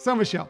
So, Michelle,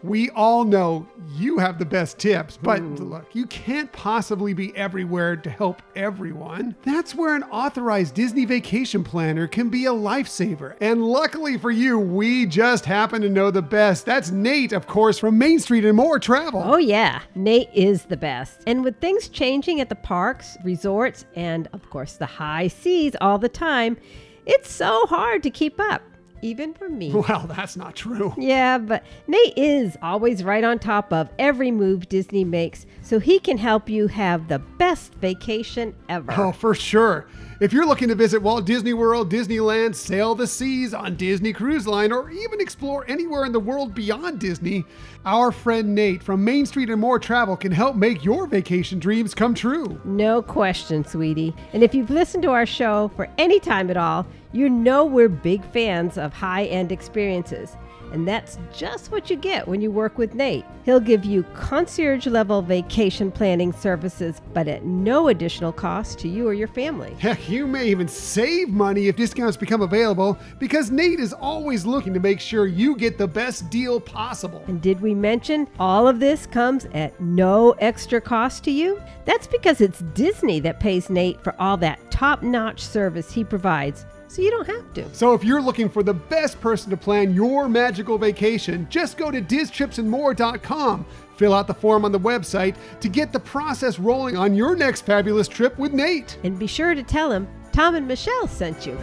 we all know you have the best tips, but look, you can't possibly be everywhere to help everyone. That's where an authorized Disney vacation planner can be a lifesaver. And luckily for you, we just happen to know the best. That's Nate, of course, from Main Street and More Travel. Oh yeah, Nate is the best. And with things changing at the parks, resorts, and of course the high seas all the time, it's so hard to keep up. Even for me. Well, that's not true. Yeah, but Nate is always right on top of every move Disney makes, so he can help you have the best vacation ever. Oh, for sure. If you're looking to visit Walt Disney World, Disneyland, sail the seas on Disney Cruise Line, or even explore anywhere in the world beyond Disney, our friend Nate from Main Street and More Travel can help make your vacation dreams come true. No question, sweetie. And if you've listened to our show for any time at all, you know we're big fans of high-end experiences. And that's just what you get when you work with Nate. He'll give you concierge-level vacation planning services, but at no additional cost to you or your family. Heck, you may even save money if discounts become available, because Nate is always looking to make sure you get the best deal possible. And did we mention all of this comes at no extra cost to you? That's because it's Disney that pays Nate for all that top-notch service he provides. So you don't have to. So if you're looking for the best person to plan your magical vacation, just go to DizTripsAndMore.com. Fill out the form on the website to get the process rolling on your next fabulous trip with Nate. And be sure to tell him Tom and Michelle sent you.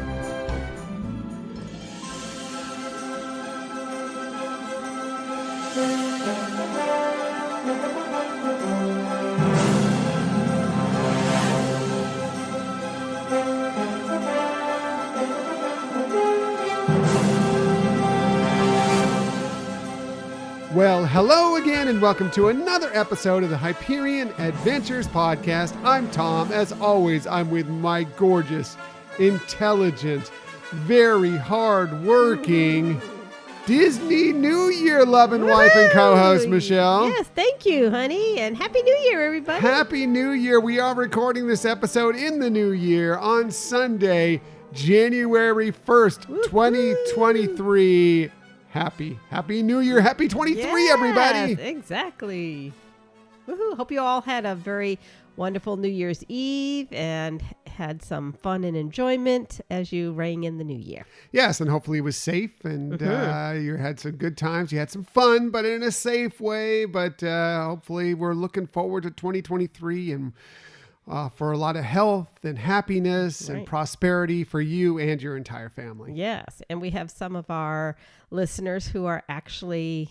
Well, hello again and welcome to another episode of the Hyperion Adventures Podcast. I'm Tom. As always, I'm with my gorgeous, intelligent, very hard-working Disney New Year loving wife and co-host, Michelle. Yes, thank you, honey, and Happy New Year, everybody. Happy New Year. We are recording this episode in the new year on Sunday, January 1st, 2023. Happy New Year. Happy 23, everybody. Exactly. Woohoo. Hope you all had a very wonderful New Year's Eve and had some fun and enjoyment as you rang in the new year. Yes, and hopefully it was safe and you had some good times. You had some fun, but in a safe way. But hopefully we're looking forward to 2023 and for a lot of health and happiness and prosperity for you and your entire family. Yes, and we have some of our listeners who are actually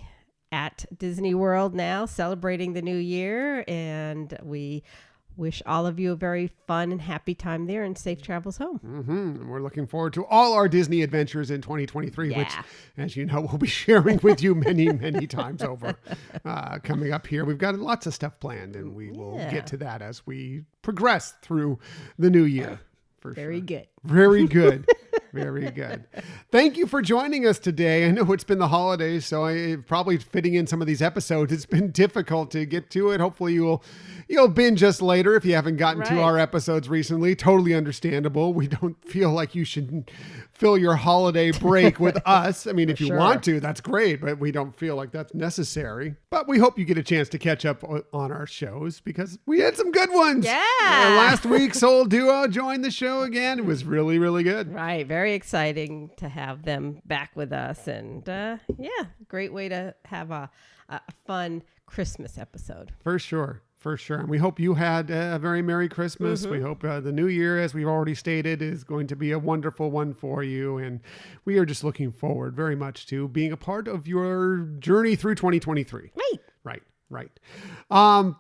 at Disney World now celebrating the new year, and we wish all of you a very fun and happy time there and safe travels home. And we're looking forward to all our Disney adventures in 2023, which, as you know, we'll be sharing with you many, many times over. Coming up here, we've got lots of stuff planned, and we will get to that as we progress through the new year. Very good. Very good. Very good. Thank you for joining us today. I know it's been the holidays, so probably fitting in some of these episodes, it's been difficult to get to it. Hopefully you'll binge us later if you haven't gotten to our episodes recently. Totally understandable. We don't feel like you should fill your holiday break with us. I mean, if you want to, that's great, but we don't feel like that's necessary. But we hope you get a chance to catch up on our shows because we had some good ones. Yeah. Last week, Soul Duo joined the show again. It was really, really good. Right. Very exciting to have them back with us. And great way to have a fun Christmas episode. For sure. For sure. And we hope you had a very Merry Christmas. We hope the new year, as we've already stated, is going to be a wonderful one for you. And we are just looking forward very much to being a part of your journey through 2023. Right.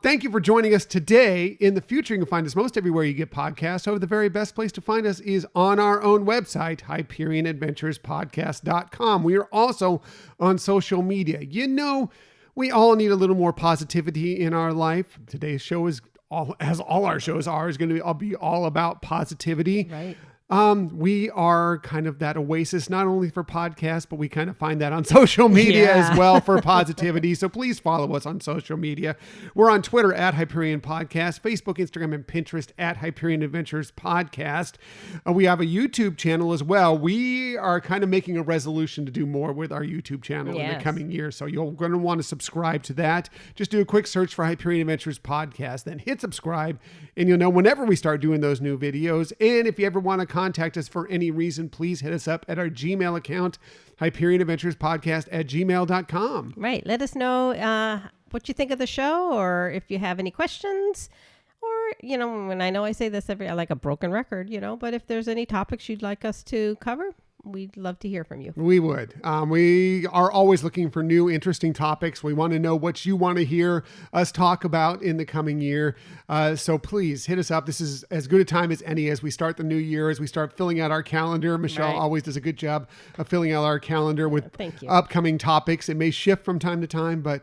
Thank you for joining us today. In the future, you can find us most everywhere you get podcasts. However, the very best place to find us is on our own website, HyperionAdventurespodcast.com. We are also on social media. You know, we all need a little more positivity in our life. Today's show is, as all our shows are, is going to be all about positivity. Right. We are kind of that oasis, not only for podcasts, but we kind of find that on social media as well for positivity. So please follow us on social media. We're on Twitter at Hyperion Podcast, Facebook, Instagram, and Pinterest at Hyperion Adventures Podcast. We have a YouTube channel as well. We are kind of making a resolution to do more with our YouTube channel in the coming year. So you're going to want to subscribe to that. Just do a quick search for Hyperion Adventures Podcast, then hit subscribe, and you'll know whenever we start doing those new videos. And if you ever want to contact us for any reason, please hit us up at our Gmail account, HyperionAdventuresPodcast@gmail.com. Right. Let us know what you think of the show, or if you have any questions, or, when I know I say this I like a broken record, but if there's any topics you'd like us to cover, we'd love to hear from you. We would. We are always looking for new, interesting topics. We want to know what you want to hear us talk about in the coming year. So please hit us up. This is as good a time as any as we start the new year, as we start filling out our calendar. Michelle always does a good job of filling out our calendar with upcoming topics. It may shift from time to time, but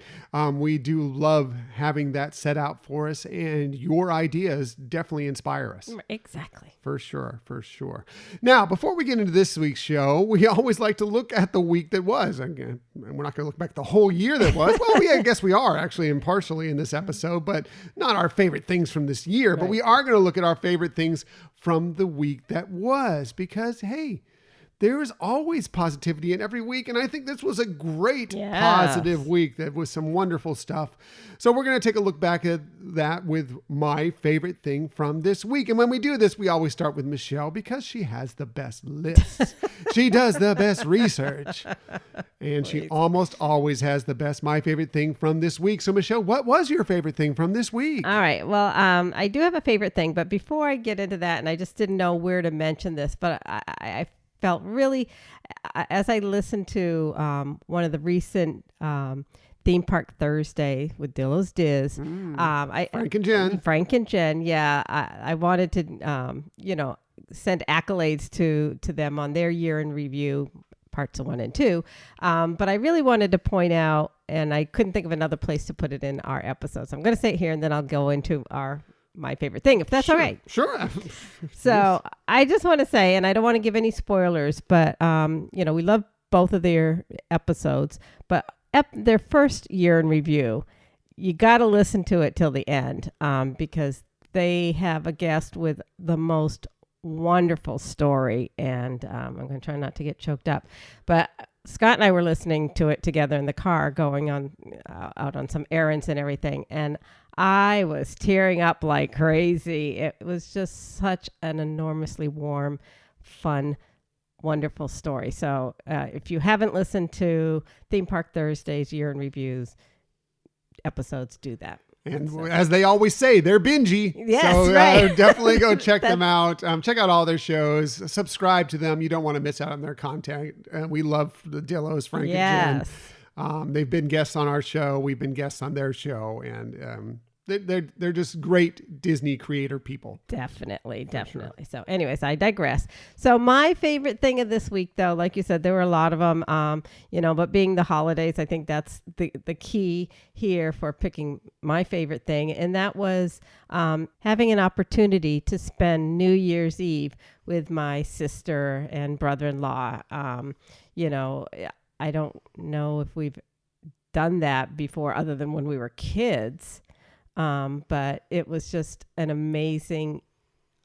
we do love having that set out for us. And your ideas definitely inspire us. Exactly. For sure. For sure. Now, before we get into this week's show, we always like to look at the week that was. Again, we're not going to look back the whole year that was. Well, I guess we are actually impartially in this episode, but not our favorite things from this year. But we are going to look at our favorite things from the week that was, because, hey, there is always positivity in every week. And I think this was a great positive week. That was some wonderful stuff. So we're going to take a look back at that with my favorite thing from this week. And when we do this, we always start with Michelle, because she has the best lists. She does the best research. And she almost always has the best my favorite thing from this week. So Michelle, what was your favorite thing from this week? All right. Well, I do have a favorite thing, but before I get into that, and I just didn't know where to mention this, but I felt really, as I listened to one of the recent Theme Park Thursday with Dillo's Diz. Frank and Jen. Yeah. I wanted to, send accolades to them on their year in review, parts 1 and 2. But I really wanted to point out, and I couldn't think of another place to put it in our episode. So I'm going to say it here, and then I'll go into my favorite thing, if that's all right. Sure. So I just want to say, and I don't want to give any spoilers, but, we love both of their episodes, but their first year in review, you got to listen to it till the end, because they have a guest with the most wonderful story. And I'm going to try not to get choked up, but Scott and I were listening to it together in the car, going out on some errands and everything. And I was tearing up like crazy. It was just such an enormously warm, fun, wonderful story. So if you haven't listened to Theme Park Thursday's Year in Reviews episodes, do that. And as they always say, they're bingey. Yes, so right. Definitely go check them out. Check out all their shows. Subscribe to them. You don't want to miss out on their content. We love the Dillos, Frank and Jen. They've been guests on our show. We've been guests on their show. And they're just great Disney creator people. Definitely. Sure. So anyways, I digress. So my favorite thing of this week, though, like you said, there were a lot of them, but being the holidays, I think that's the key here for picking my favorite thing. And that was having an opportunity to spend New Year's Eve with my sister and brother-in-law. I don't know if we've done that before other than when we were kids. But it was just an amazing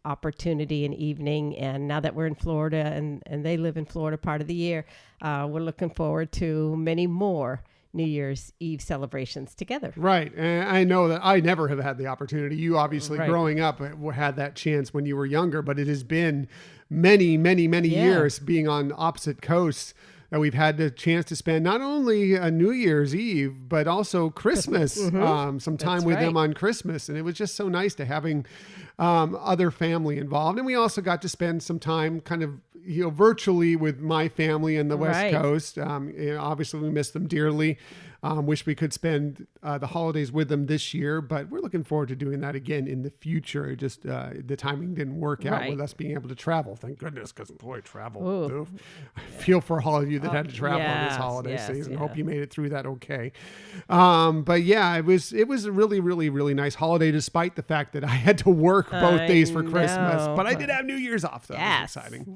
opportunity and evening. And now that we're in Florida and they live in Florida part of the year, we're looking forward to many more New Year's Eve celebrations together. Right. And I know that I never have had the opportunity. You obviously growing up had that chance when you were younger, but it has been many, many, many years being on opposite coasts that we've had the chance to spend not only a New Year's Eve, but also Christmas, some time with them on Christmas. And it was just so nice to having other family involved. And we also got to spend some time kind of, virtually with my family in the West Right. Coast. Obviously, we miss them dearly. Wish we could spend the holidays with them this year, but we're looking forward to doing that again in the future. Just the timing didn't work out Right. with us being able to travel. Thank goodness, because boy, travel. Ooh. Oof. I feel for all of you that had to travel on this yes, holiday yes, season. yeah. Hope you made it through that okay. But yeah, it was a really, really, really nice holiday, despite the fact that I had to work both I days for Christmas. know. But I did have New Year's off, so that was Yes. exciting.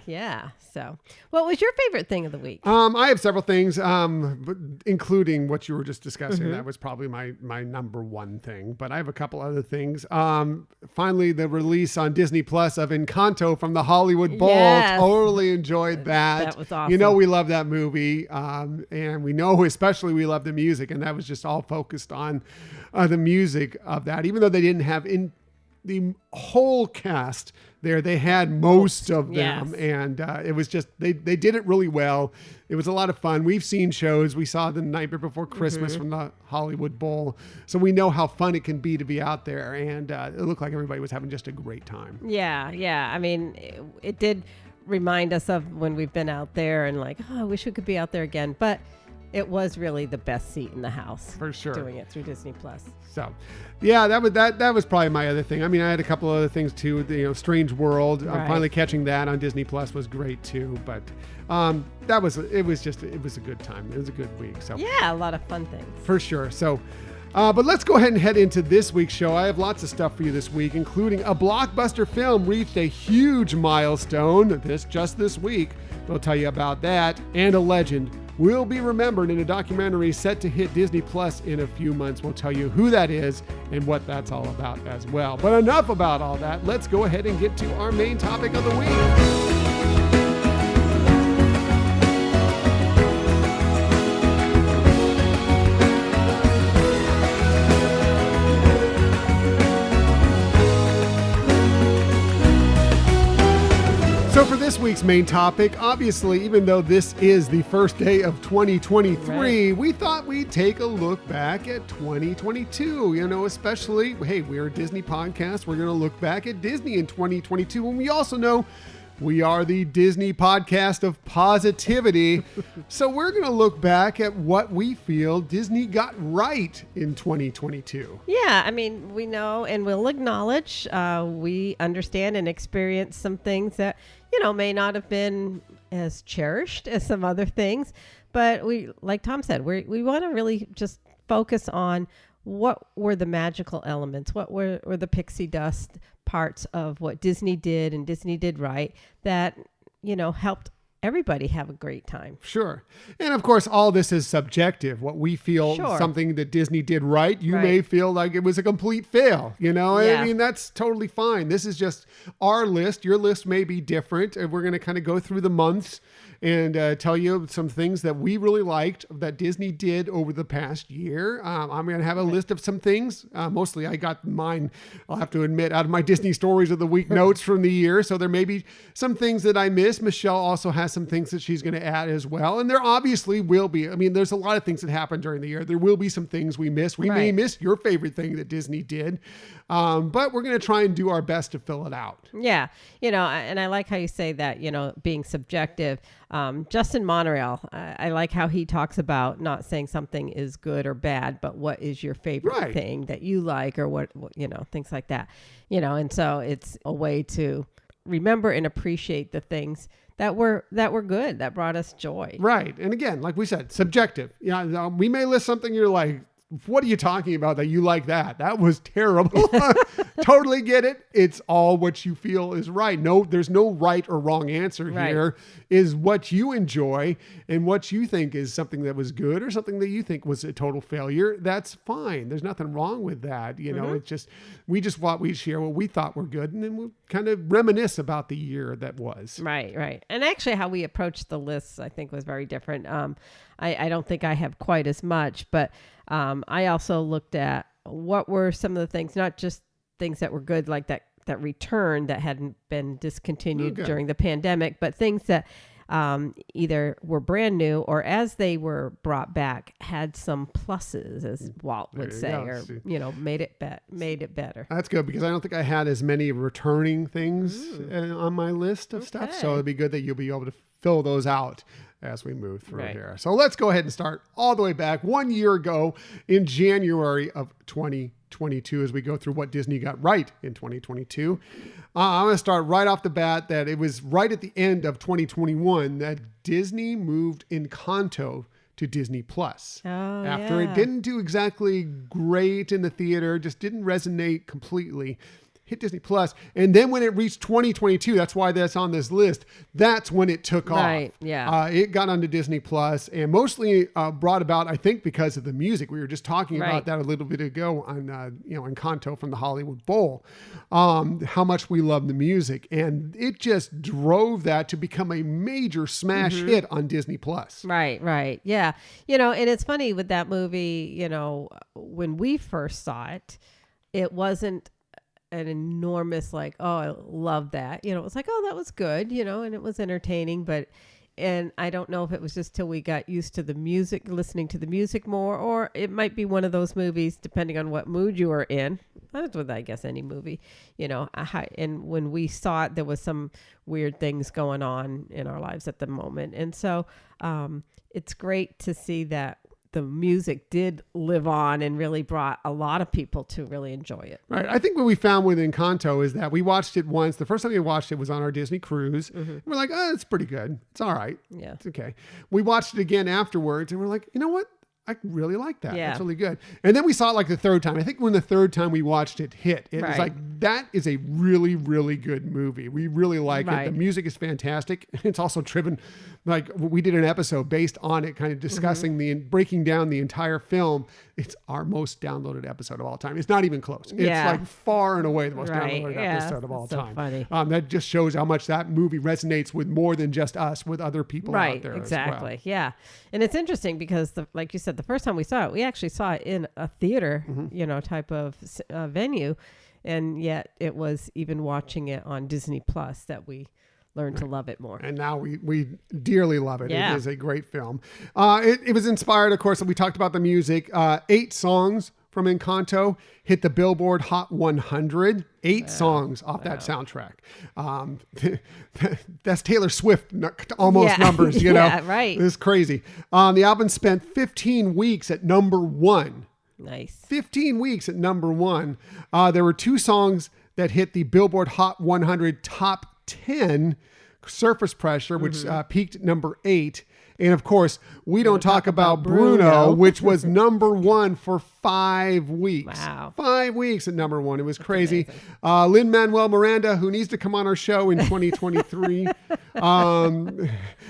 Yeah. So, what was your favorite thing of the week? I have several things, but including what you were just discussing. Mm-hmm. That was probably my number one thing, but I have a couple other things. Finally, the release on Disney Plus of Encanto from the Hollywood Bowl. Yes. Totally enjoyed that. That was awesome. You know, we love that movie. And we know especially we love the music, and that was just all focused on the music of that, even though they didn't have in the whole cast there. They had most of them. Yes. And it was just, they did it really well. It was a lot of fun. We've seen shows. We saw the night before Christmas Mm-hmm. from the Hollywood Bowl. So we know how fun it can be to be out there. And it looked like everybody was having just a great time. Yeah. I mean, it did remind us of when we've been out there and like, oh, I wish we could be out there again. But it was really the best seat in the house. For sure. Doing it through Disney Plus. So, yeah, that was probably my other thing. I mean, I had a couple other things too. Strange World. Right. Finally catching that on Disney Plus was great too. But it was a good time. It was a good week. So Yeah, a lot of fun things. for sure. So. But let's go ahead and head into this week's show. I have lots of stuff for you this week, including a blockbuster film reached a huge milestone just this week. We'll tell you about that, and a legend will be remembered in a documentary set to hit Disney Plus in a few months. We'll tell you who that is and what that's all about as well. But enough about all that. Let's go ahead and get to our main topic of the week. So for this week's main topic, obviously, even though this is the first day of 2023, Right. we thought we'd take a look back at 2022, especially, hey, we're a Disney podcast. We're going to look back at Disney in 2022. And we also know we are the Disney podcast of positivity. So we're going to look back at what we feel Disney got right in 2022. Yeah, I mean, we know and we'll acknowledge we understand and experience some things that, may not have been as cherished as some other things. But we, like Tom said, we want to really just focus on what were the magical elements, what were the pixie dust parts of what Disney did and Disney did right that, helped everybody have a great time. Sure. And of course, all this is subjective. What we feel Sure. something that Disney did right, you Right. may feel like it was a complete fail. I Yeah. mean, that's totally fine. This is just our list. Your list may be different. And we're going to kind of go through the months and tell you some things that we really liked that Disney did over the past year. I'm going to have a list of some things. Mostly I got mine, I'll have to admit, out of my Disney Stories of the Week notes from the year. So there may be some things that I missed. Michelle also has some things that she's going to add as well. And there obviously will be. I mean, there's a lot of things that happen during the year. There will be some things we miss. We may Right. miss your favorite thing that Disney did. But we're going to try and do our best to fill it out. Yeah. And I like how you say that, being subjective. Justin Monorail, I like how he talks about not saying something is good or bad, but what is your favorite Right. thing that you like or what, things like that, and so it's a way to remember and appreciate the things that were good, that brought us joy. Right. And again, like we said, subjective. We may list something you're like, what are you talking about that you like that? That was terrible. Totally get it. It's all what you feel is right. No, there's no right or wrong answer Right. here. Is what you enjoy and what you think is something that was good or something that you think was a total failure. That's fine. There's nothing wrong with that. It's just, we just thought we'd share what we thought were good and then we'll kind of reminisce about the year that was. Right. And actually how we approached the lists, I think, was very different. I don't think I have quite as much, but I also looked at what were some of the things, not just things that were good, like that return that hadn't been discontinued Okay. during the pandemic, but things that either were brand new or as they were brought back had some pluses, as Walt would say, or made it better. That's good, because I don't think I had as many returning things on my list of stuff. So it'd be good that you'll be able to fill those out as we move through here. So let's go ahead and start all the way back 1 year ago in January of 2022 as we go through what Disney got right in 2022. I'm going to start right off the bat that it was right at the end of 2021 that Disney moved Encanto to Disney Plus. After it didn't do exactly great in the theater, just didn't resonate completely, hit Disney Plus. And then when it reached 2022, that's why that's on this list, that's when it took off. Right, yeah. It got onto Disney Plus and mostly brought about, I think, because of the music. We were just talking about that a little bit ago on, Encanto from the Hollywood Bowl, how much we love the music. And it just drove that to become a major smash hit on Disney Plus. Right. Yeah. And it's funny with that movie, when we first saw it, it wasn't an enormous I love that, it was like, oh, that was good, and it was entertaining, and I don't know if it was just till we got used to the music, listening to the music more, or it might be one of those movies, depending on what mood you were in. That's with, I guess, any movie, and when we saw it, there was some weird things going on in our lives at the moment. And so it's great to see that the music did live on and really brought a lot of people to really enjoy it. Right. I think what we found with Encanto is that we watched it once. The first time we watched it was on our Disney cruise. We're like, oh, it's pretty good. It's all right. Yeah. It's okay. We watched it again afterwards and we're like, you know what? I really like that. Yeah. That's really good. And then we saw it the third time. I think when the third time we watched it hit, it was like, that is a really, really good movie. We really like it. The music is fantastic. It's also driven, we did an episode based on it, kind of discussing breaking down the entire film. It's our most downloaded episode of all time. It's not even close. It's far and away the most downloaded episode of all time. Funny. That just shows how much that movie resonates with more than just us, with other people out there exactly. as well. Yeah. And it's interesting because, like you said, the first time we saw it, we actually saw it in a theater, type of venue. And yet it was even watching it on Disney Plus that we learned to love it more. And now we dearly love it. Yeah. It is a great film. It was inspired, of course, we talked about the music. 8 songs from Encanto hit the Billboard Hot 100. 8 songs off that soundtrack. That's Taylor Swift almost numbers, Yeah, right. It's crazy. The album spent 15 weeks at number 1. Nice. 15 weeks at number 1. There were 2 songs that hit the Billboard Hot 100 Top 10, Surface Pressure, which peaked at number 8. And of course, we don't talk about Bruno, which was number 1 for 5 weeks. Wow. 5 weeks at number 1. It was crazy. Lin-Manuel Miranda, who needs to come on our show in 2023.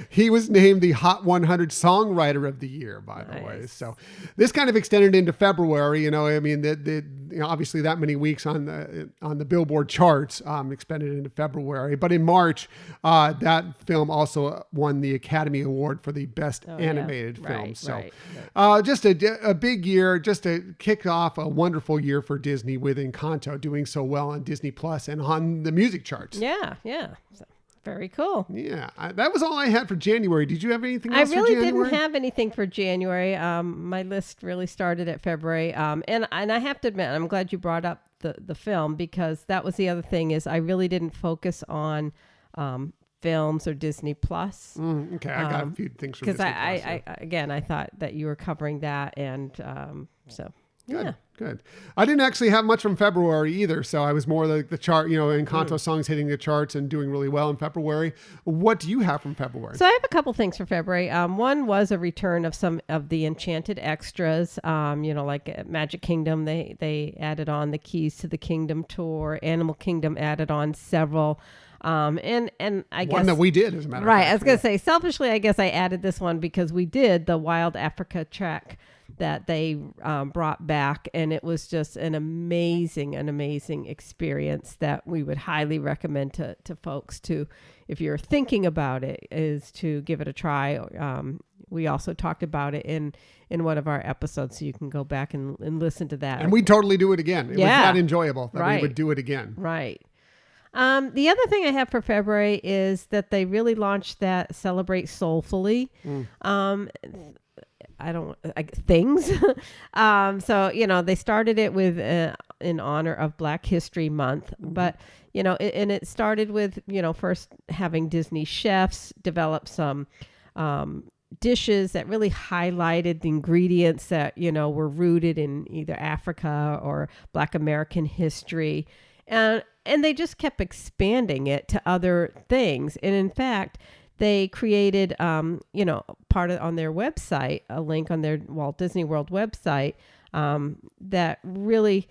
He was named the Hot 100 Songwriter of the Year, by the way. So this kind of extended into February. Obviously that many weeks on the Billboard charts expanded into February. But in March, that film also won the Academy Award for the Best Animated Film. Just a big year, just to kick off a wonderful year for Disney with Encanto doing so well on Disney Plus and on the music charts. Yeah. So, very cool. Yeah, that was all I had for January. Did you have anything else for January? I really didn't have anything for January. My list really started at February. And I have to admit, I'm glad you brought up the film, because that was the other thing, is I really didn't focus on films or Disney Plus. Okay, I got a few things from Disney Plus. Because I thought that you were covering that, and so yeah. Good. I didn't actually have much from February either, so I was more like the chart, Encanto songs hitting the charts and doing really well in February. What do you have from February? So I have a couple things for February. One was a return of some of the Enchanted extras, like at Magic Kingdom, they added on the Keys to the Kingdom tour. Animal Kingdom added on several. And I guess one that we did, as a matter of fact. Right. I was going to say, selfishly, I guess I added this one because we did the Wild Africa trek that they brought back, and it was just an amazing experience that we would highly recommend to folks to, if you're thinking about it, is to give it a try. We also talked about it in one of our episodes, so you can go back and listen to that. And we'd totally do it again. It was that enjoyable that we would do it again. Right. The other thing I have for February is that they really launched that Celebrate Soulfully. Things. So, they started it with in honor of Black History Month, but, and it started with, first having Disney chefs develop some dishes that really highlighted the ingredients that, were rooted in either Africa or Black American history. And they just kept expanding it to other things. And in fact, they created, part of on their website, a link on their Walt Disney World website that really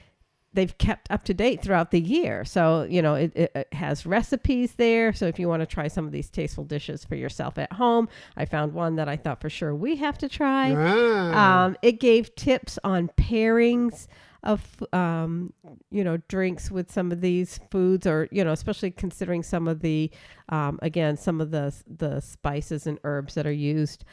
they've kept up to date throughout the year. So, it has recipes there. So if you want to try some of these tasteful dishes for yourself at home, I found one that I thought for sure we have to try. It gave tips on pairings of, drinks with some of these foods, or, especially considering some of the, some of the spices and herbs that are used.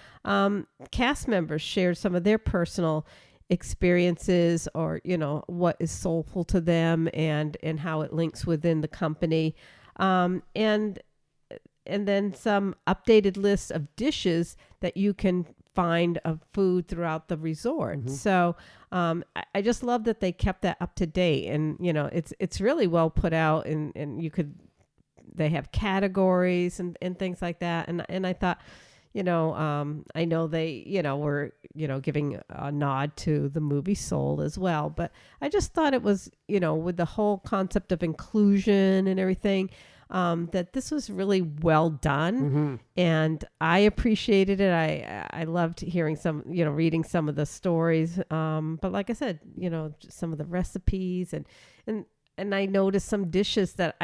Cast members shared some of their personal experiences, or, what is soulful to them and how it links within the company. And then some updated lists of dishes that you can find of food throughout the resort. So I just love that they kept that up to date, and it's really well put out, and they have categories and things like that, and I thought, I know they were giving a nod to the movie Soul as well, but I just thought it was with the whole concept of inclusion and everything, that this was really well done, and I appreciated it. I loved hearing reading some of the stories. But like I said, some of the recipes and I noticed some dishes that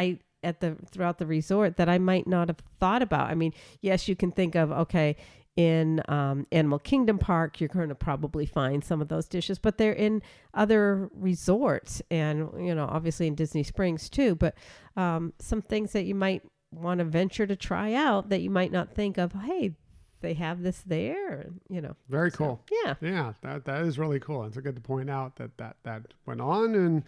throughout the resort that I might not have thought about. I mean, yes, you can think of, okay, in Animal Kingdom Park, you're going to probably find some of those dishes, but they're in other resorts and, obviously in Disney Springs too, but some things that you might want to venture to try out that you might not think of, hey, they have this there, Very cool. Yeah. Yeah, that is really cool. It's good to point out that went on and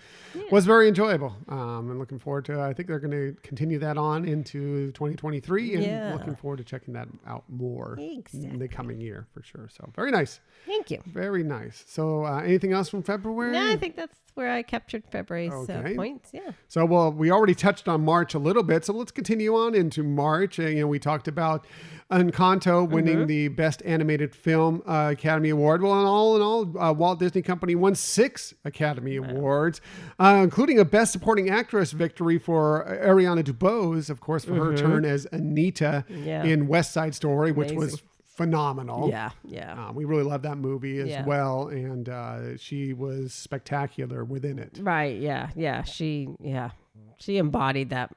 was very enjoyable. And looking forward to, I think they're going to continue that on into 2023, and looking forward to checking that out more in the coming year for sure. So very nice. Thank you. Very nice. So anything else from February? No, I think that's where I captured February's points. Yeah. So, we already touched on March a little bit, so let's continue on into March. We talked about Encanto winning the Best Animated Film Academy Award. Well, in all, Walt Disney Company won 6 Academy Awards, including a Best Supporting Actress victory for Ariana DeBose, of course, for her turn as Anita in West Side Story, which was phenomenal. Yeah. We really loved that movie as well, and she was spectacular within it. Right. Yeah. She embodied that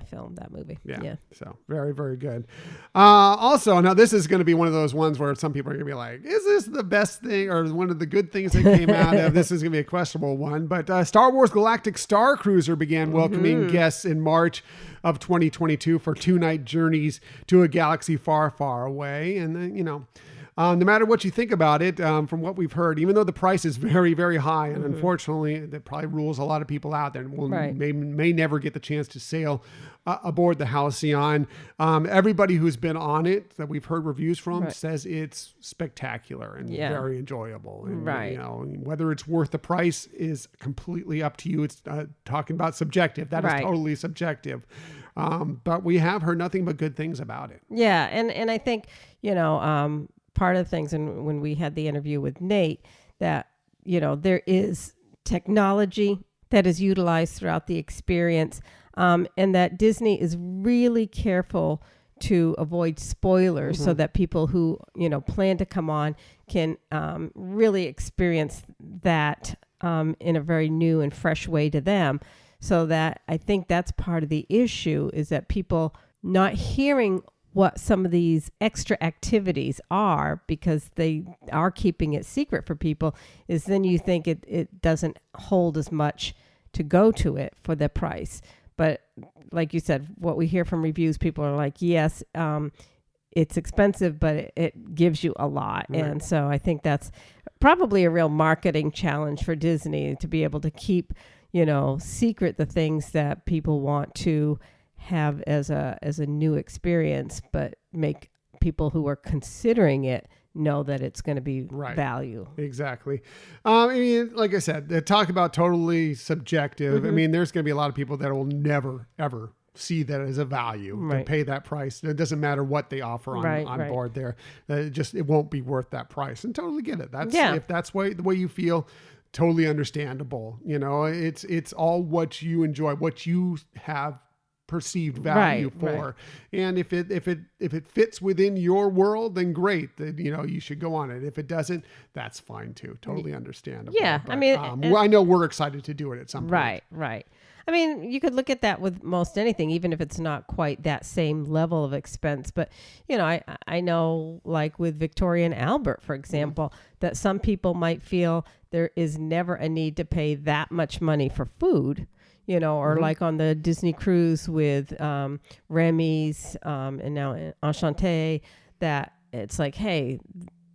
film, that movie. Yeah. So very, very good. Also, now this is going to be one of those ones where some people are going to be like, is this the best thing or one of the good things that came out of this? Is going to be a questionable one. But Star Wars Galactic Star Cruiser began welcoming guests in March of 2022 for 2-night journeys to a galaxy far, far away. And then, no matter what you think about it, from what we've heard, even though the price is very, very high, and unfortunately, that probably rules a lot of people out there, and may never get the chance to sail aboard the Halcyon. Everybody who's been on it that we've heard reviews from says it's spectacular and very enjoyable. And, whether it's worth the price is completely up to you. It's talking about subjective. That is totally subjective. But we have heard nothing but good things about it. Yeah, and I think part of the things, and when we had the interview with Nate, that there is technology that is utilized throughout the experience, and that Disney is really careful to avoid spoilers so that people who plan to come on can really experience that in a very new and fresh way to them. So that I think that's part of the issue, is that people not hearing what some of these extra activities are, because they are keeping it secret for people, is then you think it doesn't hold as much to go to it for the price. But like you said, what we hear from reviews, people are like, yes, it's expensive, but it gives you a lot. Right. And so I think that's probably a real marketing challenge for Disney, to be able to keep secret the things that people want to have as a new experience, but make people who are considering it know that it's going to be value. Exactly. I mean, like I said, they talk about totally subjective. I mean, there's going to be a lot of people that will never, ever see that as a value to pay that price. It doesn't matter what they offer on board there. It won't be worth that price, and totally get it. If that's the way you feel, totally understandable. It's all what you enjoy, what you have perceived value for. And if it fits within your world, then great. Then, you should go on it. If it doesn't, that's fine too. Totally understandable. Yeah. But, I mean, I know we're excited to do it at some point. Right. I mean, you could look at that with most anything, even if it's not quite that same level of expense. But, I know, like with Victoria and Albert, for example, that some people might feel there is never a need to pay that much money for food, or like on the Disney cruise with Remy's and now Enchanté, that it's like, hey,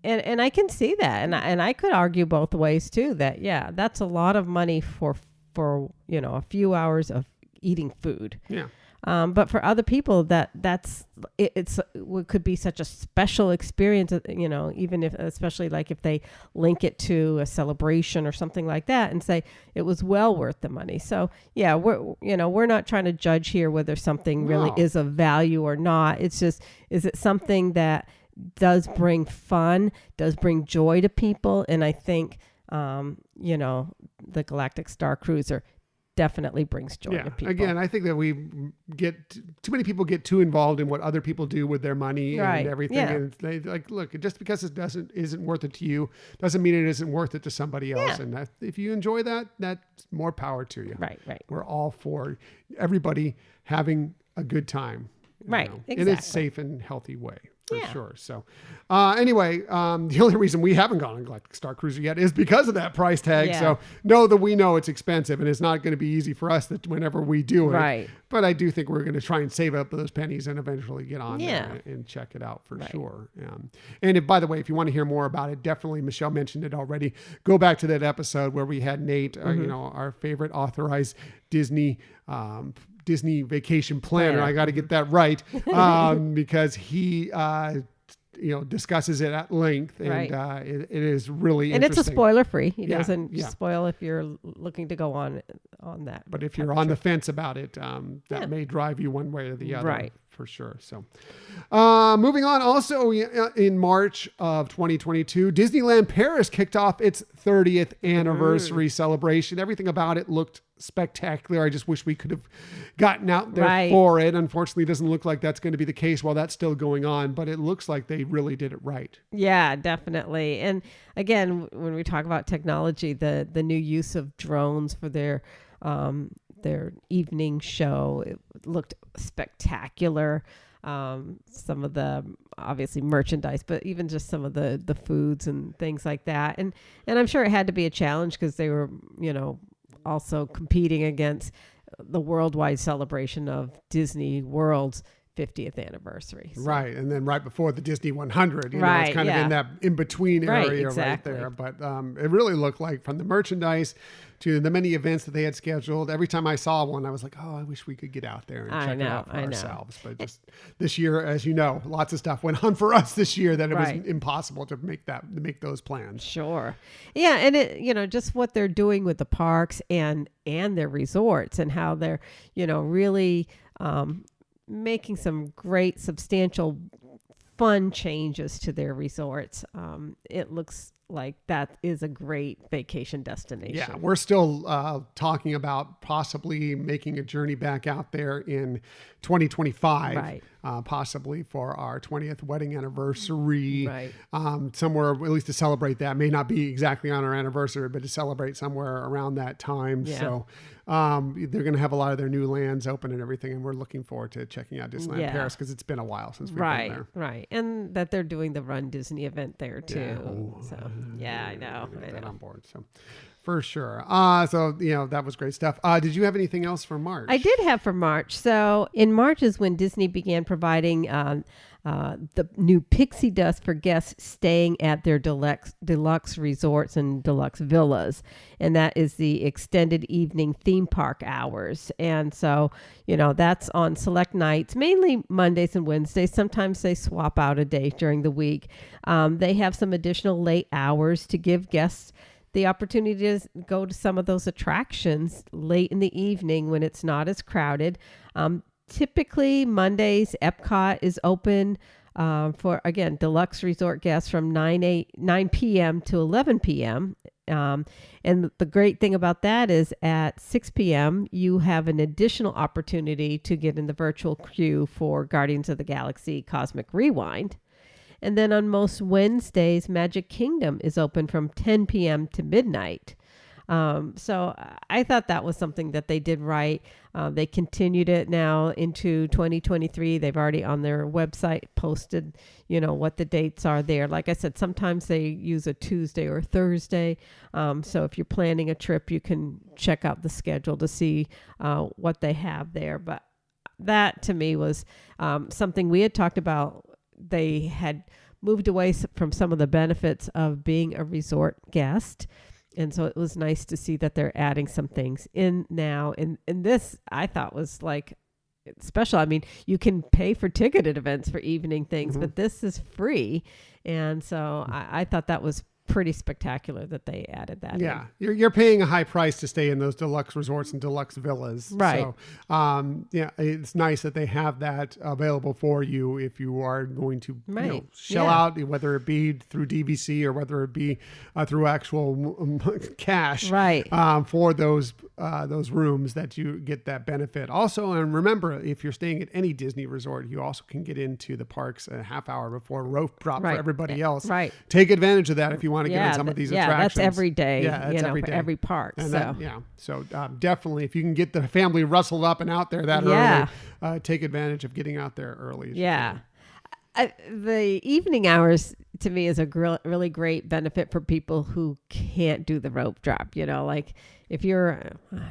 and I can see that. And I could argue both ways too, that, that's a lot of money for a few hours of eating food. Yeah. But for other people, it could be such a special experience, even if, especially like if they link it to a celebration or something like that and say it was well worth the money. So we're not trying to judge here whether something really is of value or not. It's just, is it something that does bring fun, does bring joy to people? And I think, the Galactic Star Cruiser definitely brings joy to people. Again, I think that too many people get too involved in what other people do with their money and everything. Yeah. And they look, just because it isn't worth it to you doesn't mean it isn't worth it to somebody else. Yeah. And if you enjoy that, that's more power to you. Right. We're all for everybody having a good time. Exactly. In a safe and healthy way. For sure. So anyway, the only reason we haven't gone on Galactic Star Cruiser yet is because of that price tag. Yeah. So know that we know it's expensive and it's not going to be easy for us that whenever we do it. Right. But I do think we're going to try and save up those pennies and eventually get on there and check it out for sure. And by the way, if you want to hear more about it, definitely, Michelle mentioned it already, go back to that episode where we had Nate, our favorite authorized Disney vacation planner. I got to get that right because he discusses it at length, and it is really and interesting. It's a spoiler free. He doesn't spoil if you're looking to go on that. But if you're on the fence about it, that may drive you one way or the other. Right. For sure. So moving on, also in March of 2022, Disneyland Paris kicked off its 30th anniversary celebration. Everything about it looked spectacular. I just wish we could have gotten out there for it. Unfortunately, it doesn't look like that's going to be the case while that's still going on, but it looks like they really did it right. Yeah, definitely. And again, when we talk about technology, the new use of drones for their evening show, it looked spectacular. Some of the obviously merchandise, but even just some of the foods and things like that. And I'm sure it had to be a challenge because they were, also competing against the worldwide celebration of Disney World's 50th anniversary. So. Right. And then right before the Disney 100, it's kind of in that in-between area right there. But it really looked like, from the merchandise to the many events that they had scheduled, every time I saw one, I was like, oh, I wish we could get out there and check it out for ourselves. But just this year, as you know, lots of stuff went on for us this year that it was impossible to make those plans. Sure. Yeah. And it, just what they're doing with the parks and their resorts, and how they're, really, making some great, substantial, fun changes to their resorts. It looks like that is a great vacation destination. Yeah, we're still talking about possibly making a journey back out there in 2025, possibly for our 20th wedding anniversary, somewhere, at least to celebrate that. May not be exactly on our anniversary, but to celebrate somewhere around that time. Yeah. So they're going to have a lot of their new lands open and everything, and we're looking forward to checking out Disneyland Paris because it's been a while since we've been there. Right, and that they're doing the Run Disney event there too. Yeah. So I know. That on board. So. For sure. So, that was great stuff. Did you have anything else for March? I did have for March. So in March is when Disney began providing the new pixie dust for guests staying at their deluxe resorts and deluxe villas. And that is the extended evening theme park hours. And so, that's on select nights, mainly Mondays and Wednesdays. Sometimes they swap out a day during the week. They have some additional late hours to give guests the opportunity to go to some of those attractions late in the evening when it's not as crowded. Typically Mondays, Epcot is open for, again, deluxe resort guests from 9 p.m. to 11 p.m. And the great thing about that is at 6 p.m., you have an additional opportunity to get in the virtual queue for Guardians of the Galaxy Cosmic Rewind. And then on most Wednesdays, Magic Kingdom is open from 10 p.m. to midnight. So I thought that was something that they did right. They continued it now into 2023. They've already on their website posted, what the dates are there. Like I said, sometimes they use a Tuesday or Thursday. So if you're planning a trip, you can check out the schedule to see what they have there. But that to me was something we had talked about. They had moved away from some of the benefits of being a resort guest. And so it was nice to see that they're adding some things in now. And this, I thought, was like special. I mean, you can pay for ticketed events for evening things, but this is free. And so I thought that was pretty spectacular that they added that. Yeah. You're paying a high price to stay in those deluxe resorts and deluxe villas. Right. So, it's nice that they have that available for you if you are going to shell out, whether it be through DVC or whether it be through actual cash. Right. For those rooms that you get that benefit. Also, and remember, if you're staying at any Disney resort, you also can get into the parks a half hour before rope drop for everybody else. Right. Take advantage of that if you want to get in some of these attractions. That's every day. That's every day. For every park. And so definitely, if you can get the family rustled up and out there that early, take advantage of getting out there early. Yeah. The evening hours to me is a really great benefit for people who can't do the rope drop. Like if you're,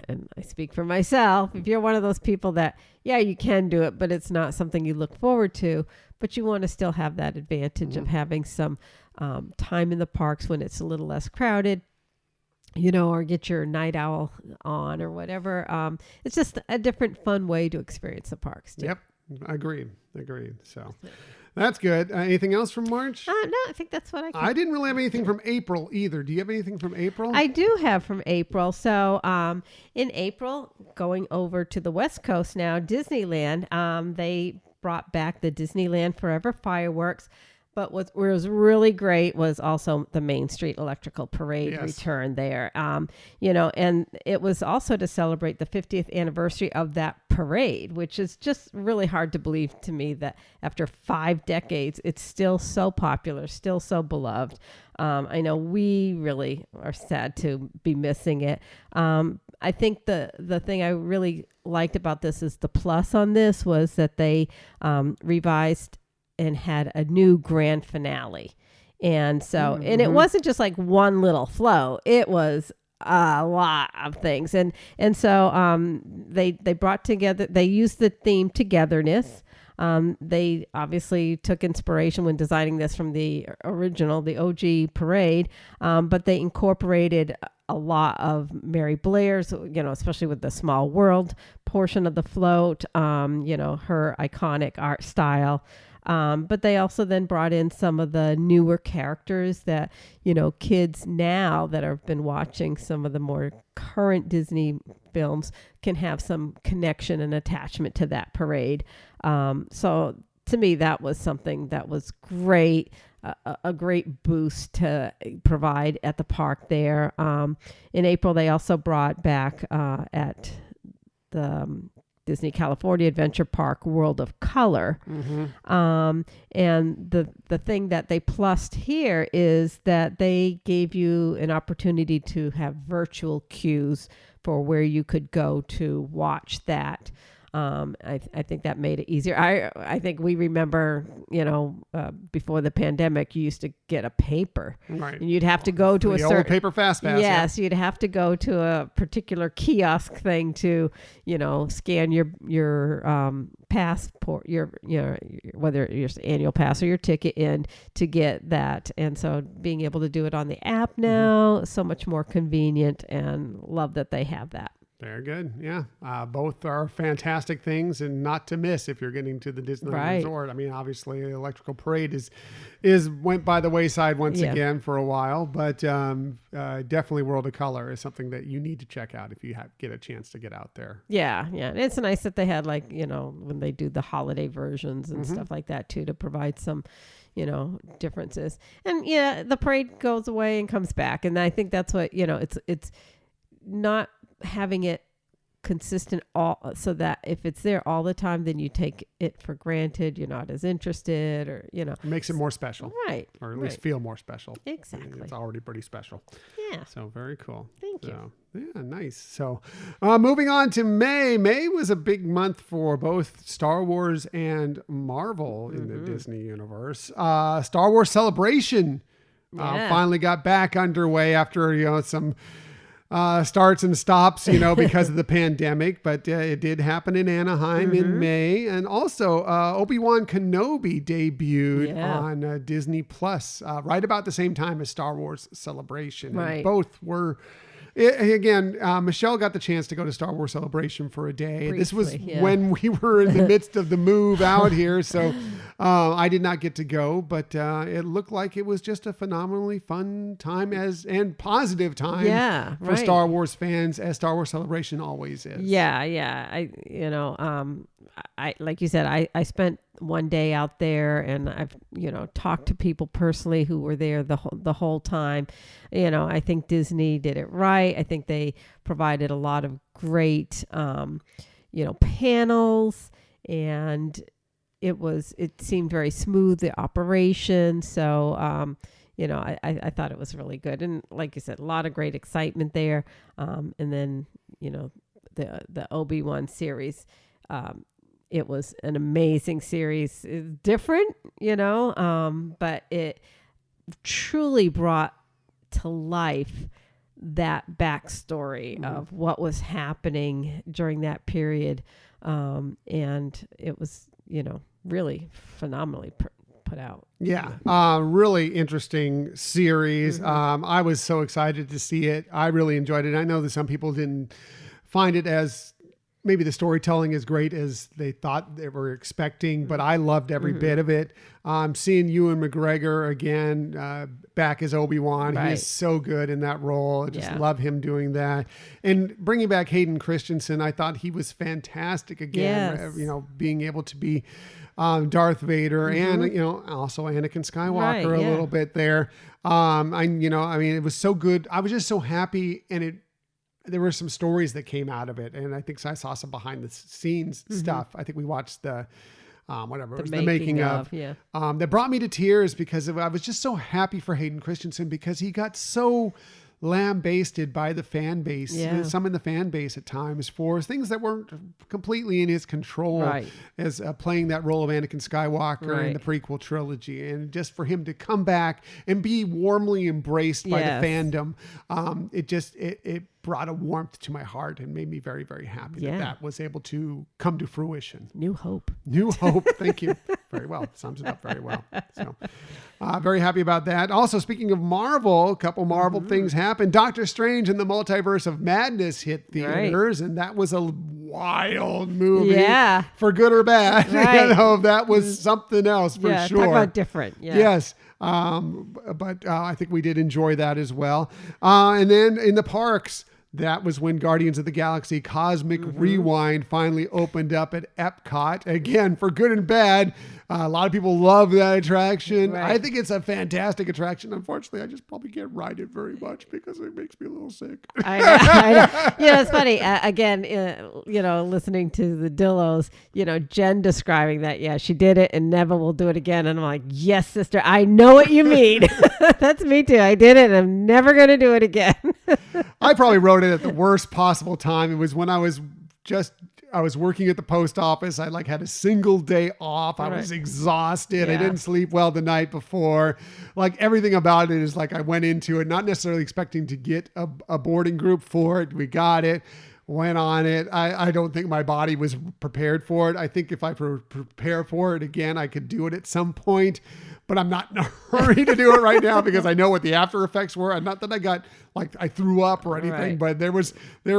and I speak for myself, if you're one of those people that, you can do it, but it's not something you look forward to, but you want to still have that advantage of having some time in the parks when it's a little less crowded, or get your night owl on or whatever. It's just a different fun way to experience the parks too. Yep. Agreed. So that's good. Anything else from March? No, I think that's what I didn't really have anything from April either. Do you have anything from April? I do have from April. So in April, going over to the West Coast now, Disneyland, they brought back the Disneyland Forever fireworks. But what was really great was also the Main Street Electrical Parade return there. And it was also to celebrate the 50th anniversary of that parade, which is just really hard to believe to me that after 5 decades, it's still so popular, still so beloved. I know we really are sad to be missing it. I think the thing I really liked about this is the plus on this was that they revised and had a new grand finale. And so, and it wasn't just like one little flow. It was a lot of things. And so they brought together, they used the theme togetherness. They obviously took inspiration when designing this from the original, the OG parade, but they incorporated a lot of Mary Blair's, especially with the Small World portion of the float, her iconic art style. But they also then brought in some of the newer characters that, kids now that have been watching some of the more current Disney films can have some connection and attachment to that parade. So to me, that was something that was great, a great boost to provide at the park there. In April, they also brought back at the Disney California Adventure Park World of Color. And the thing that they plussed here is that they gave you an opportunity to have virtual queues for where you could go to watch that. I think that made it easier. I think we remember, before the pandemic, you used to get a paper, right? And you'd have to go to the a old certain paper fast pass. Yes, you'd have to go to a particular kiosk thing to, scan your passport, your whether your annual pass or your ticket in to get that. And so being able to do it on the app now, so much more convenient, and love that they have that. Very good. Yeah. Both are fantastic things and not to miss if you're getting to the Disneyland Resort. I mean, obviously the Electrical Parade is went by the wayside once again for a while, but definitely World of Color is something that you need to check out if you get a chance to get out there. Yeah. Yeah. And it's nice that they had when they do the holiday versions and stuff like that too, to provide some, differences. And the parade goes away and comes back. And I think that's what, it's not having it consistent so that if it's there all the time, then you take it for granted. You're not as interested, or it makes it more special, right? Or at least feel more special. Exactly. It's already pretty special. Yeah. So very cool. Thank you. Yeah, nice. So moving on to May. May was a big month for both Star Wars and Marvel in the Disney universe. Star Wars Celebration finally got back underway after some starts and stops, because of the pandemic, but it did happen in Anaheim in May. And also Obi-Wan Kenobi debuted on Disney Plus right about the same time as Star Wars Celebration. Right. And both were... Again, Michelle got the chance to go to Star Wars Celebration for a day. Briefly, this was when we were in the midst of the move out here, so I did not get to go. But it looked like it was just a phenomenally fun time and positive time for Star Wars fans, as Star Wars Celebration always is. Yeah. I like you said, I spent one day out there, and I've talked to people personally who were there the whole time. I think Disney did it right. I think they provided a lot of great panels, and it seemed very smooth, the operation. So I thought it was really good, and like you said, a lot of great excitement there. And then the Obi-Wan series. It was an amazing series. It's different, but it truly brought to life that backstory of what was happening during that period. And it was, really phenomenally put out. Yeah. Really interesting series. I was so excited to see it. I really enjoyed it. I know that some people didn't find it as maybe the storytelling as great as they thought they were expecting, but I loved every bit of it. Seeing Ewan McGregor again, back as Obi-Wan, Right. he is so good in that role. I just love him doing that. And bringing back Hayden Christensen, I thought he was fantastic again, Yes. being able to be Darth Vader and, also Anakin Skywalker a little bit there. It was so good. I was just so happy, and there were some stories that came out of it. And I think I saw some behind the scenes stuff. I think we watched the making of. That brought me to tears because I was just so happy for Hayden Christensen, because he got so lambasted by the fan base, some in the fan base at times, for things that weren't completely in his control, as playing that role of Anakin Skywalker in the prequel trilogy. And just for him to come back and be warmly embraced by the fandom, it brought a warmth to my heart and made me very, very happy that was able to come to fruition. New hope. Thank you. Very well. Sums it up very well. So very happy about that. Also, speaking of Marvel, a couple Marvel things happened. Doctor Strange and the Multiverse of Madness hit theaters, and that was a wild movie. Yeah. For good or bad. Right. That was something else for sure. Talk about different. Yeah. Yes. But I think we did enjoy that as well. And then in the parks, that was when Guardians of the Galaxy Cosmic Rewind finally opened up at Epcot. Again, for good and bad. A lot of people love that attraction. Right. I think it's a fantastic attraction. Unfortunately, I just probably can't ride it very much because it makes me a little sick. I know. It's funny. Again, listening to the Dillos, Jen describing that, she did it and never will do it again. And I'm like, yes, sister, I know what you mean. That's me too. I did it and I'm never going to do it again. I probably rode it at the worst possible time. It was when I was just I was working at the post office. I like had a single day off. I was exhausted. Yeah. I didn't sleep well the night before. Like everything about it is like I went into it not necessarily expecting to get a boarding group for it. We got it. Went on it. I don't think my body was prepared for it. I think if I prepare for it again, I could do it at some point, but I'm not in a hurry to do it right now because I know what the after effects were. And not that I got like I threw up or anything, but there was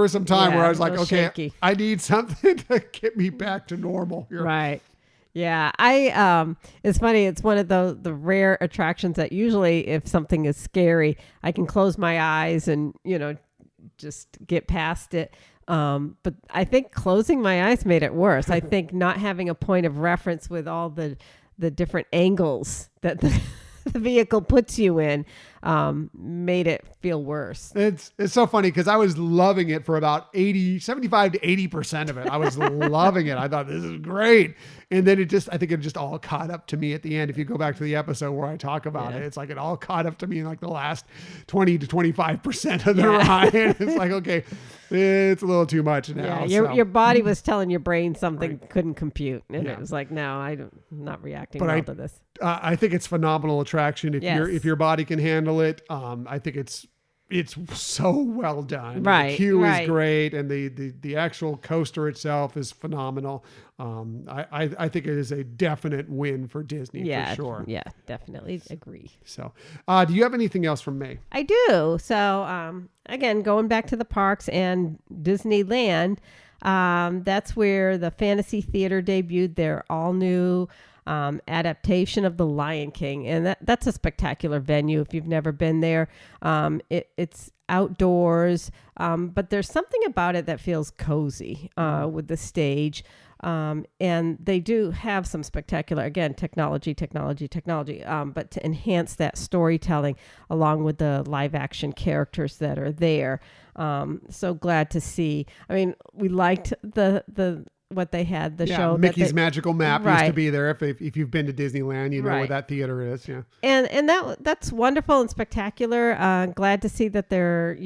some time where I was like, okay, shaky. I need something to get me back to normal here. Right. Yeah. It's funny. It's one of the rare attractions that usually if something is scary, I can close my eyes and, just get past it. But I think closing my eyes made it worse. I think not having a point of reference with all the different angles that the vehicle puts you in made it feel worse. It's so funny because I was loving it for about 75 to 80% of it. I was loving it. I thought this is great. And then I think it just all caught up to me at the end. If you go back to the episode where I talk about it, it's like it all caught up to me in like the last 20 to 25% of the ride. It's like, okay, it's a little too much now. Yeah, your body was telling your brain something couldn't compute. And it was like, no, I'm not reacting well to this. I think it's phenomenal attraction if your body can handle it. I think it's so well done. Right. The queue is great, and the actual coaster itself is phenomenal. I think it is a definite win for Disney for sure. Yeah, definitely agree. So, do you have anything else from May? I do. So, again, going back to the parks and Disneyland, that's where the Fantasy Theater debuted their all new adaptation of The Lion King. And that's a spectacular venue if you've never been there. It's outdoors, but there's something about it that feels cozy with the stage. And they do have some spectacular, again, technology, but to enhance that storytelling along with the live action characters that are there. So glad to see. I mean, we liked what they had, the show. Mickey's Magical Map used to be there. If you've been to Disneyland, you know where that theater is. Yeah. And that's wonderful and spectacular. Glad to see that they're,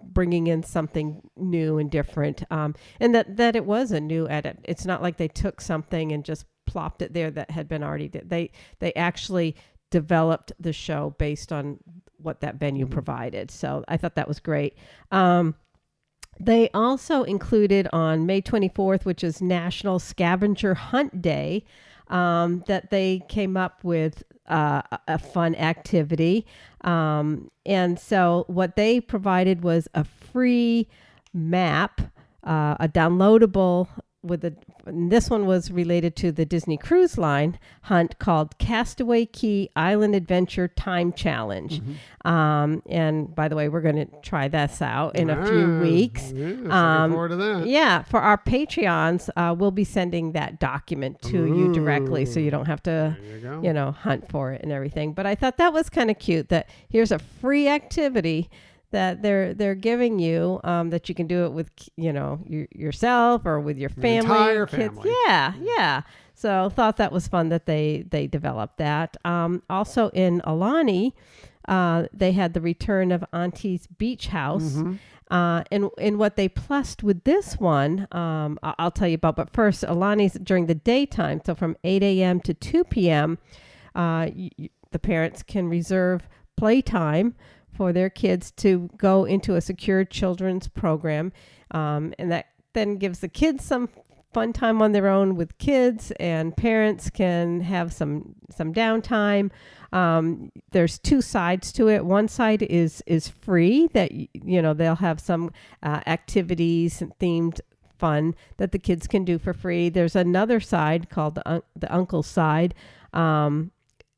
bringing in something new and different. And that it was a new edit. It's not like they took something and just plopped it there that had been already did. They actually developed the show based on what that venue provided. So I thought that was great. They also included on May 24th, which is National Scavenger Hunt Day, that they came up with a fun activity. And so what they provided was a free map, a downloadable and this one was related to the Disney Cruise Line hunt called Castaway Cay Island Adventure Time Challenge. And by the way, we're going to try this out in a few weeks. Looking forward to that. Yeah, for our Patreons, we'll be sending that document to you directly, so you don't have to, hunt for it and everything. But I thought that was kind of cute that here's a free activity that they're giving you, that you can do it with, yourself or with your family. Entire kids. family. Yeah. So thought that was fun that they developed that. Also in Alani, they had the return of Auntie's Beach House. And what they plussed with this one, I'll tell you about. But first, Alani's during the daytime. So from 8 a.m. to 2 p.m., the parents can reserve playtime for their kids to go into a secure children's program. And that then gives the kids some fun time on their own with kids, and parents can have some downtime. There's two sides to it. One side is free, that, they'll have some activities and themed fun that the kids can do for free. There's another side called the uncle side.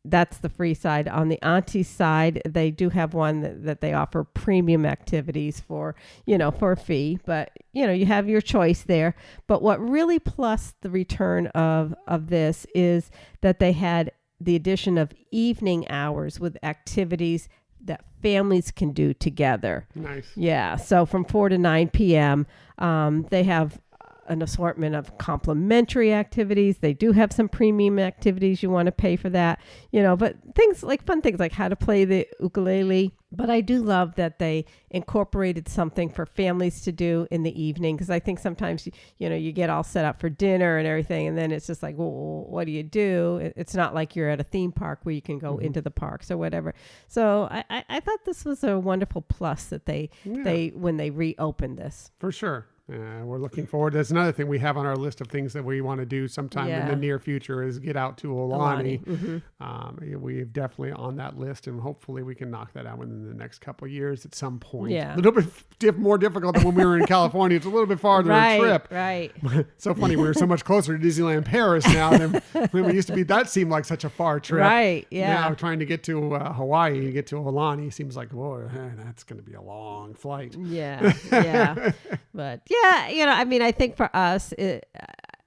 That's the free side. On the auntie side, they do have one that they offer premium activities for a fee. But, you have your choice there. But what really plus the return of this is that they had the addition of evening hours with activities that families can do together. Nice. Yeah. So from 4 to 9 p.m., they have an assortment of complimentary activities. They do have some premium activities. You want to pay for that, but fun things like how to play the ukulele. But I do love that they incorporated something for families to do in the evening, because I think sometimes, you get all set up for dinner and everything, and then it's just like, well, what do you do? It's not like you're at a theme park where you can go into the parks or whatever. So I thought this was a wonderful plus that they when they reopened this. For sure. We're looking forward. That's another thing we have on our list of things that we want to do sometime in the near future is get out to Aulani. We're definitely on that list, and hopefully we can knock that out within the next couple of years at some point. Yeah. A little bit more difficult than when we were in California. It's a little bit farther a trip. Right. So funny. We were so much closer to Disneyland Paris now than when we used to be. That seemed like such a far trip. Right. Yeah. Now trying to get to Hawaii and get to Aulani seems like, whoa, that's going to be a long flight. Yeah. Yeah. But I think for us,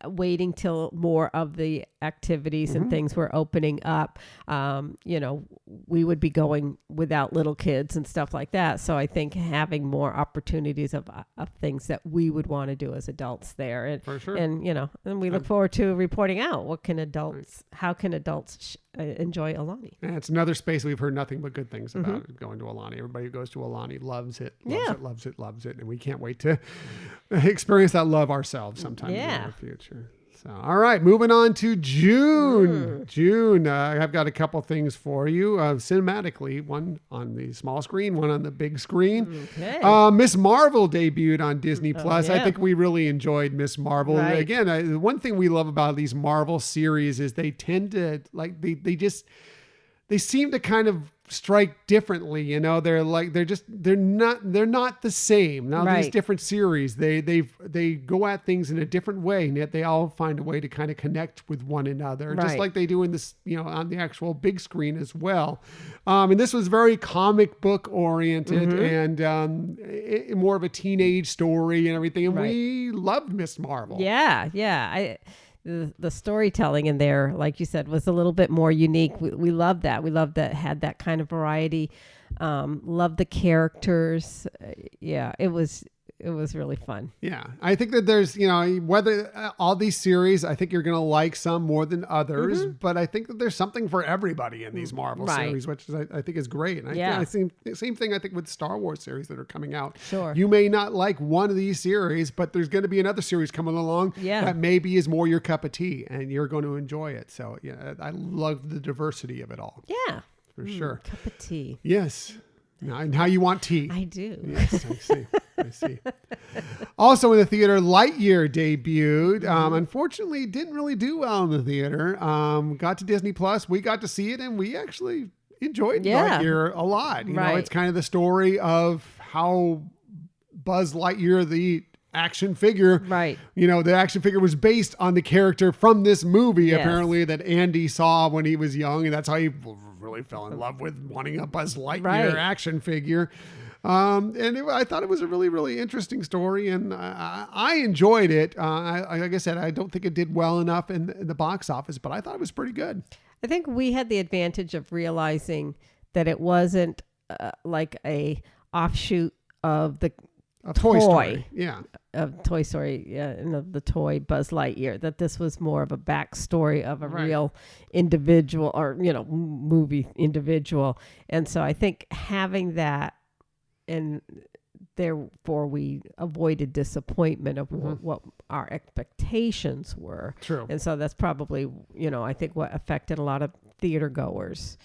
waiting till more of the activities and things were opening up, we would be going without little kids and stuff like that. So I think having more opportunities of things that we would want to do as adults there. And, for sure. And we look forward to reporting out how can adults enjoy Aulani. And it's another space we've heard nothing but good things about going to Aulani. Everybody who goes to Aulani loves it. Loves it. And we can't wait to experience that love ourselves sometime in the future. So, all right, moving on to June. June, I've got a couple things for you. Cinematically, one on the small screen, one on the big screen. Okay. Miss Marvel debuted on Disney Plus. I think we really enjoyed Miss Marvel. Right. Again, the one thing we love about these Marvel series is they tend to they seem to kind of strike differently. They're not the same. Now these different series, they go at things in a different way, and yet they all find a way to kind of connect with one another, just like they do in this, on the actual big screen as well. And this was very comic book oriented and more of a teenage story and everything. And we loved Miss Marvel. Yeah. The storytelling in there, like you said, was a little bit more unique. We love that. We love that had that kind of variety. Love the characters. It was really fun. Yeah. I think that there's, whether all these series, I think you're going to like some more than others, but I think that there's something for everybody in these Marvel series, which is, I think is great. And I same thing, I think, with Star Wars series that are coming out. Sure. You may not like one of these series, but there's going to be another series coming along that maybe is more your cup of tea and you're going to enjoy it. So I love the diversity of it all. Yeah. For sure. Cup of tea. Yes. And how you want tea. I do. Yes, I see. Also in the theater, Lightyear debuted. Unfortunately, didn't really do well in the theater. Got to Disney Plus. We got to see it, and we actually enjoyed Lightyear a lot. You know, it's kind of the story of how Buzz Lightyear, the action figure, the action figure was based on the character from this movie, apparently, that Andy saw when he was young, and that's how he really fell in love with wanting a Buzz Lightyear action figure. I thought it was a really, really interesting story, and I enjoyed it. Like I said, I don't think it did well enough in the box office, but I thought it was pretty good. I think we had the advantage of realizing that it wasn't like a offshoot of the Toy Story. Of Toy Story, and of the toy Buzz Lightyear, that this was more of a backstory of a real individual or, movie individual. And so I think having that, and therefore we avoided disappointment of what our expectations were. True. And so that's probably, I think what affected a lot of theater goers.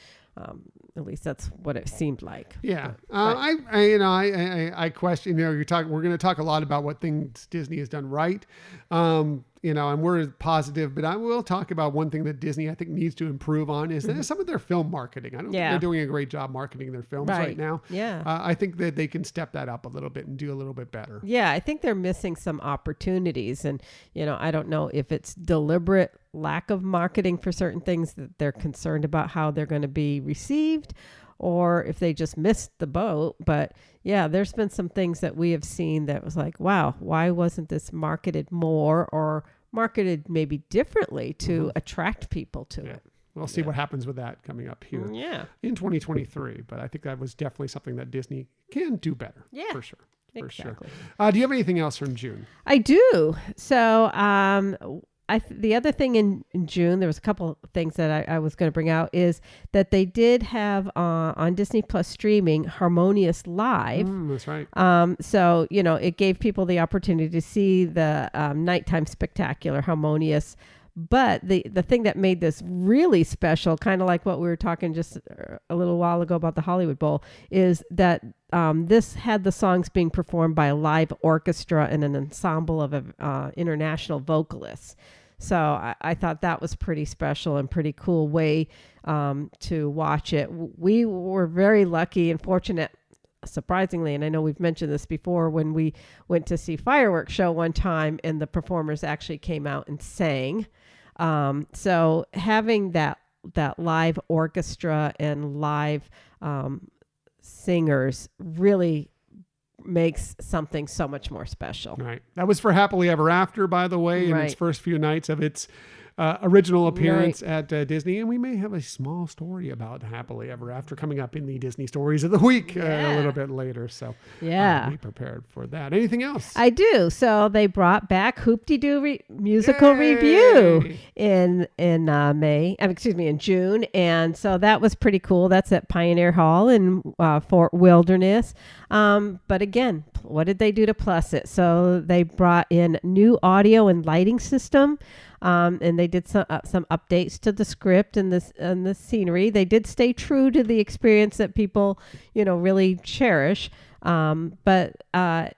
At least that's what it seemed like. Yeah. I question, we're going to talk a lot about what things Disney has done right. And we're positive, but I will talk about one thing that Disney, I think, needs to improve on is some of their film marketing. I don't think they're doing a great job marketing their films right now. Yeah. I think that they can step that up a little bit and do a little bit better. Yeah. I think they're missing some opportunities, and, I don't know if it's deliberate lack of marketing for certain things that they're concerned about how they're going to be received, or if they just missed the boat. But there's been some things that we have seen that was like, wow, why wasn't this marketed more or marketed maybe differently to attract people to it? We'll see what happens with that coming up here in 2023. But I think that was definitely something that Disney can do better. For sure. For sure. Exactly. Do you have anything else from June? I do. So the other thing in June, there was a couple of things that I was going to bring out, is that they did have on Disney Plus streaming Harmonious Live. That's right. So, it gave people the opportunity to see the nighttime spectacular Harmonious. But the thing that made this really special, kind of like what we were talking just a little while ago about the Hollywood Bowl, is that this had the songs being performed by a live orchestra and an ensemble of international vocalists. So I thought that was pretty special and pretty cool way to watch it. We were very lucky and fortunate, surprisingly, and I know we've mentioned this before, when we went to see fireworks show one time and the performers actually came out and sang. So having that live orchestra and live singers really makes something so much more special. Right. That was for Happily Ever After, by the way, in Right. its first few nights of its original appearance at Disney. And we may have a small story about Happily Ever After coming up in the Disney Stories of the Week a little bit later. So be prepared for that. Anything else? I do. So they brought back Hoop-Dee-Doo musical review in June. And so that was pretty cool. That's at Pioneer Hall in Fort Wilderness. But again, what did they do to plus it? So they brought in new audio and lighting system. And they did some updates to the script and the scenery. They did stay true to the experience that people, really cherish. But a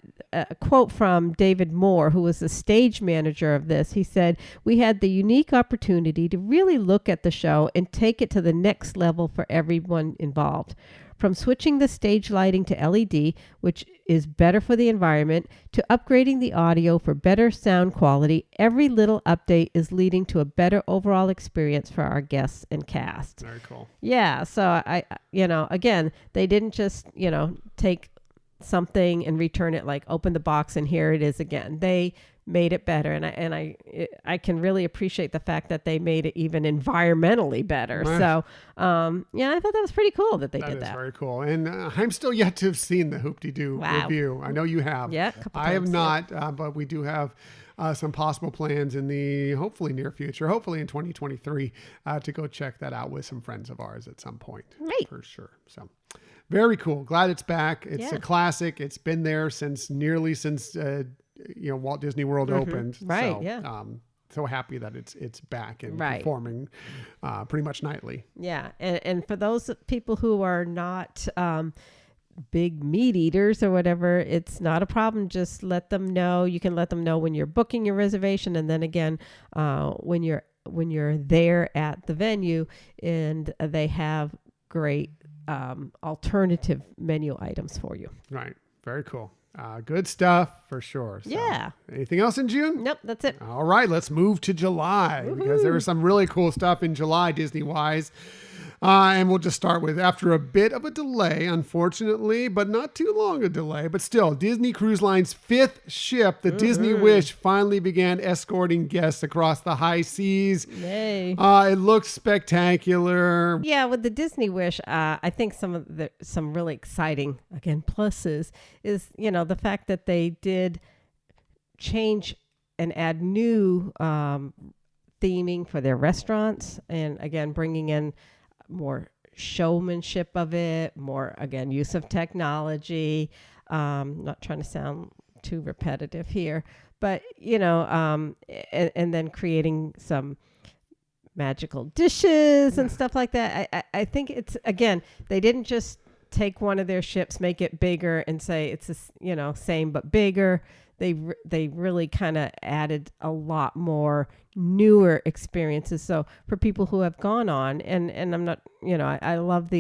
quote from David Moore, who was the stage manager of this, he said, "We had the unique opportunity to really look at the show and take it to the next level for everyone involved. From switching the stage lighting to LED, which is better for the environment, to upgrading the audio for better sound quality, every little update is leading to a better overall experience for our guests and cast." Very cool. Yeah. So again, they didn't just, take something and return it, like open the box and here it is again. They made it better, and I can really appreciate the fact that they made it even environmentally better. Right. So I thought that was pretty cool that they did that. That is very cool. And I'm still yet to have seen the Hoop-Dee-Doo review. I know you have. Yeah, a couple I have times, not, but we do have some possible plans in the hopefully near future, hopefully in 2023, to go check that out with some friends of ours at some point. Right. For sure. So very cool. Glad it's back. It's a classic. It's been there since Walt Disney World opened. Right. So, yeah. So happy that it's back and Right. performing pretty much nightly. Yeah. And for those people who are not big meat eaters or whatever, it's not a problem. Just let them know. You can let them know when you're booking your reservation, and then again when you're there at the venue, and they have great alternative menu items for you. Right. Very cool. Good stuff for sure. So, Yeah. anything else in June? Nope, that's it. All right, let's move to July because there was some really cool stuff in July Disney-wise. And we'll just start with, after a bit of a delay, unfortunately, but not too long a delay, but still, Disney Cruise Line's fifth ship, the Disney Wish, finally began escorting guests across the high seas. Yay. It looked spectacular. Yeah, with the Disney Wish, I think some really exciting, again, pluses is, the fact that they did change and add new theming for their restaurants, and again, bringing in more showmanship of it, more, again, use of technology. Not trying to sound too repetitive here, but, and then creating some magical dishes and stuff like that. I think it's, again, they didn't just take one of their ships, make it bigger and say it's same but bigger. They really kind of added a lot more newer experiences. So for people who have gone on, and I'm not, I love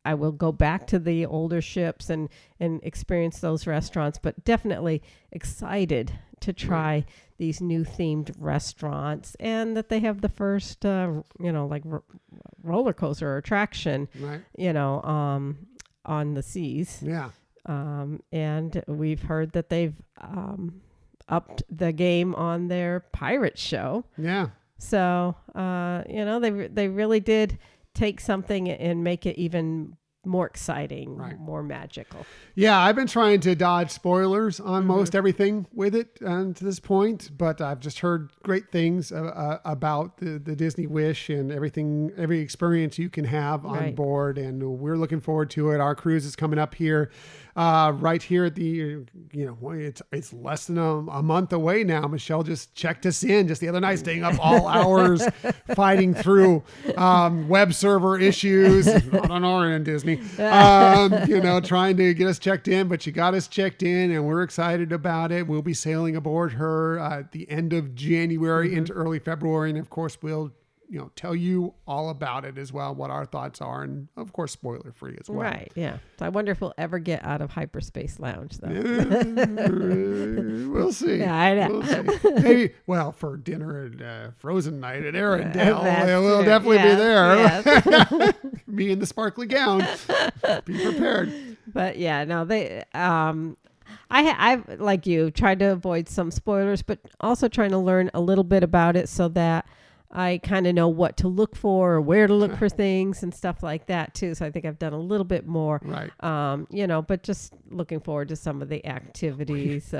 I will go back to the older ships and experience those restaurants, but definitely excited to try these new themed restaurants, and that they have the first, roller coaster attraction, on the seas. Yeah. And we've heard that they've upped the game on their pirate show. Yeah. So, they really did take something and make it even more exciting, Right. more magical. Yeah, I've been trying to dodge spoilers on most everything with it to this point, but I've just heard great things about the Disney Wish and every experience you can have on Right. board, and we're looking forward to it. Our cruise is coming up here, right here at the, it's less than a month away now. Michelle just checked us in just the other night, staying up all hours, fighting through web server issues, not on our end, Disney. Trying to get us checked in, but she got us checked in and we're excited about it. We'll be sailing aboard her at the end of January into early February. And of course, we'll, tell you all about it as well, what our thoughts are. And of course, spoiler free as well. Right. Yeah. So I wonder if we'll ever get out of Hyperspace Lounge though. We'll see. Yeah, I know. We'll see. Maybe, for dinner at Frozen Night at Arendelle, That's we'll true. definitely be Yes, there. yes. Me in the sparkly gown. Be prepared. But yeah, no, I've like you tried to avoid some spoilers, but also trying to learn a little bit about it so that I kind of know what to look for or where to look for things and stuff like that too. So I think I've done a little bit more, Right. But just looking forward to some of the activities.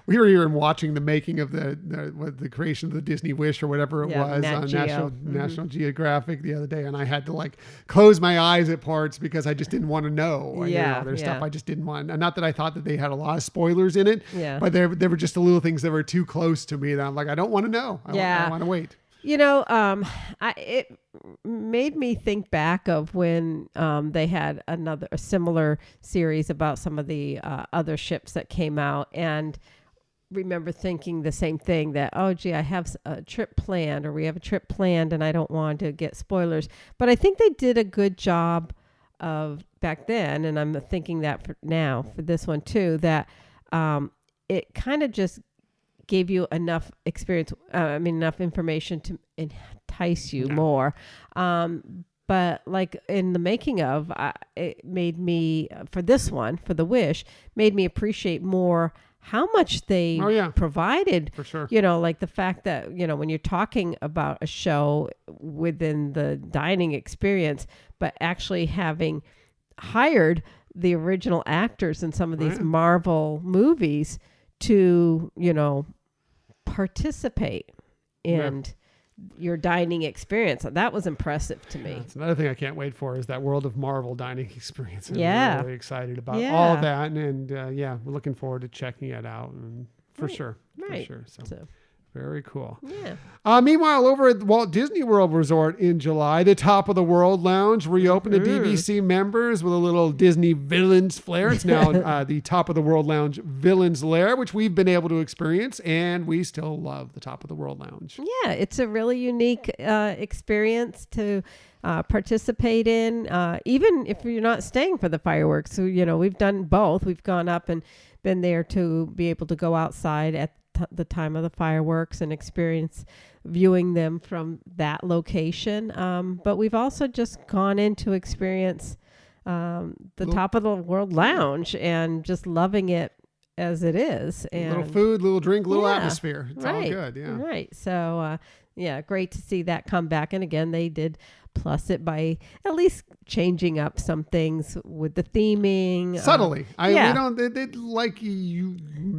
We were even watching the making of the creation of the Disney Wish or whatever it was Nat on Geo. National Geographic the other day, and I had to close my eyes at parts because I just didn't want to know. There's stuff I just didn't want. And not that I thought that they had a lot of spoilers in it, but there were just the little things that were too close to me that I'm like, I don't want to know. I want to wait. It made me think back of when they had a similar series about some of the other ships that came out, and remember thinking the same thing, that, oh, gee, I have a trip planned, or we have a trip planned, and I don't want to get spoilers. But I think they did a good job of back then, and I'm thinking that for this one too, that it kind of just gave you enough experience, enough information to entice you more. But like in the making of, it made me, for this one, for the Wish, made me appreciate more how much they provided. For sure. Like the fact that, when you're talking about a show within the dining experience, but actually having hired the original actors in some of these Marvel movies to, participate in your dining experience. That was impressive to me. It's another thing I can't wait for is that World of Marvel dining experience. I'm really excited about all that. And we're looking forward to checking it out for sure. For sure. So very cool. Yeah. Meanwhile, over at Walt Disney World Resort in July, the Top of the World Lounge reopened to DVC members with a little Disney Villains flair. It's now the Top of the World Lounge Villains Lair, which we've been able to experience, and we still love the Top of the World Lounge. Yeah, it's a really unique experience to participate in, even if you're not staying for the fireworks. So, we've done both. We've gone up and been there to be able to go outside at the time of the fireworks and experience viewing them from that location. But we've also just gone in to experience the Top of the World Lounge and just loving it as it is. And little food, little drink, little atmosphere. It's all good. Yeah. Right. So, great to see that come back. And again, they did plus it by at least changing up some things with the theming. Subtly. We don't,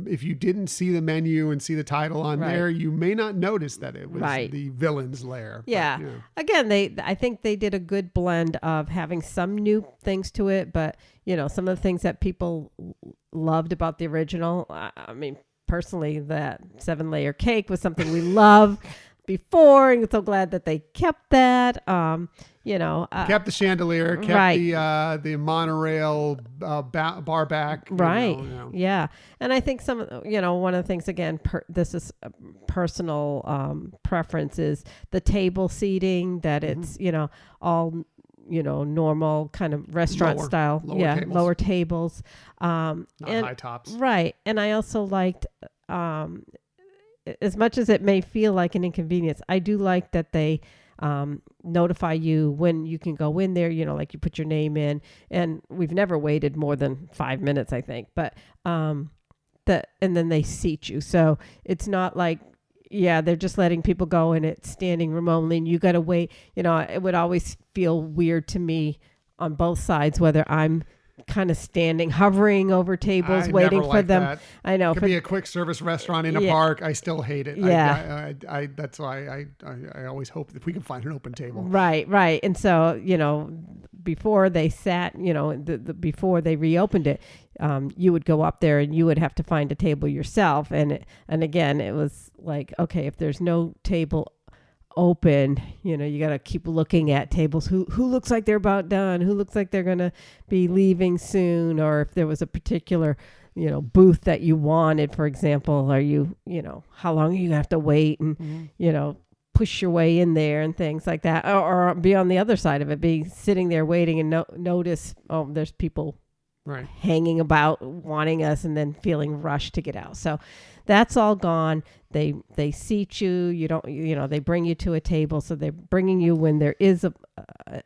if you didn't see the menu and see the title on there, you may not notice that it was the Villains Lair. Yeah. But, again, I think they did a good blend of having some new things to it, but some of the things that people loved about the original. Personally, that 7-layer cake was something we love before, and so glad that they kept that. Kept the chandelier, kept the monorail bar back. Yeah. And I think one of the things, again, this is a personal preference, is the table seating, that it's, all, normal kind of restaurant style. Lower tables. Not high tops. Right. And I also liked, as much as it may feel like an inconvenience, I do like that they notify you when you can go in there, like you put your name in, and we've never waited more than 5 minutes, I think, but and then they seat you. So it's not like, they're just letting people go and it's standing room only and you got to wait. It would always feel weird to me on both sides, whether I'm kind of standing, hovering over tables, waiting for them. That. I know. It could be a quick service restaurant in a park. I still hate it. Yeah. I that's why I always hope that we can find an open table. Right. And so, before they sat, before they reopened it, you would go up there and you would have to find a table yourself. And again, it was like, okay, if there's no table open, you got to keep looking at tables. Who looks like they're about done? Who looks like they're going to be leaving soon? Or if there was a particular, booth that you wanted, for example, are you, how long are you going to have to wait and, push your way in there and things like that, or be on the other side of it, be sitting there waiting and notice, there's people hanging about wanting us and then feeling rushed to get out. So that's all gone. They seat you. You don't, they bring you to a table. So they're bringing you when there is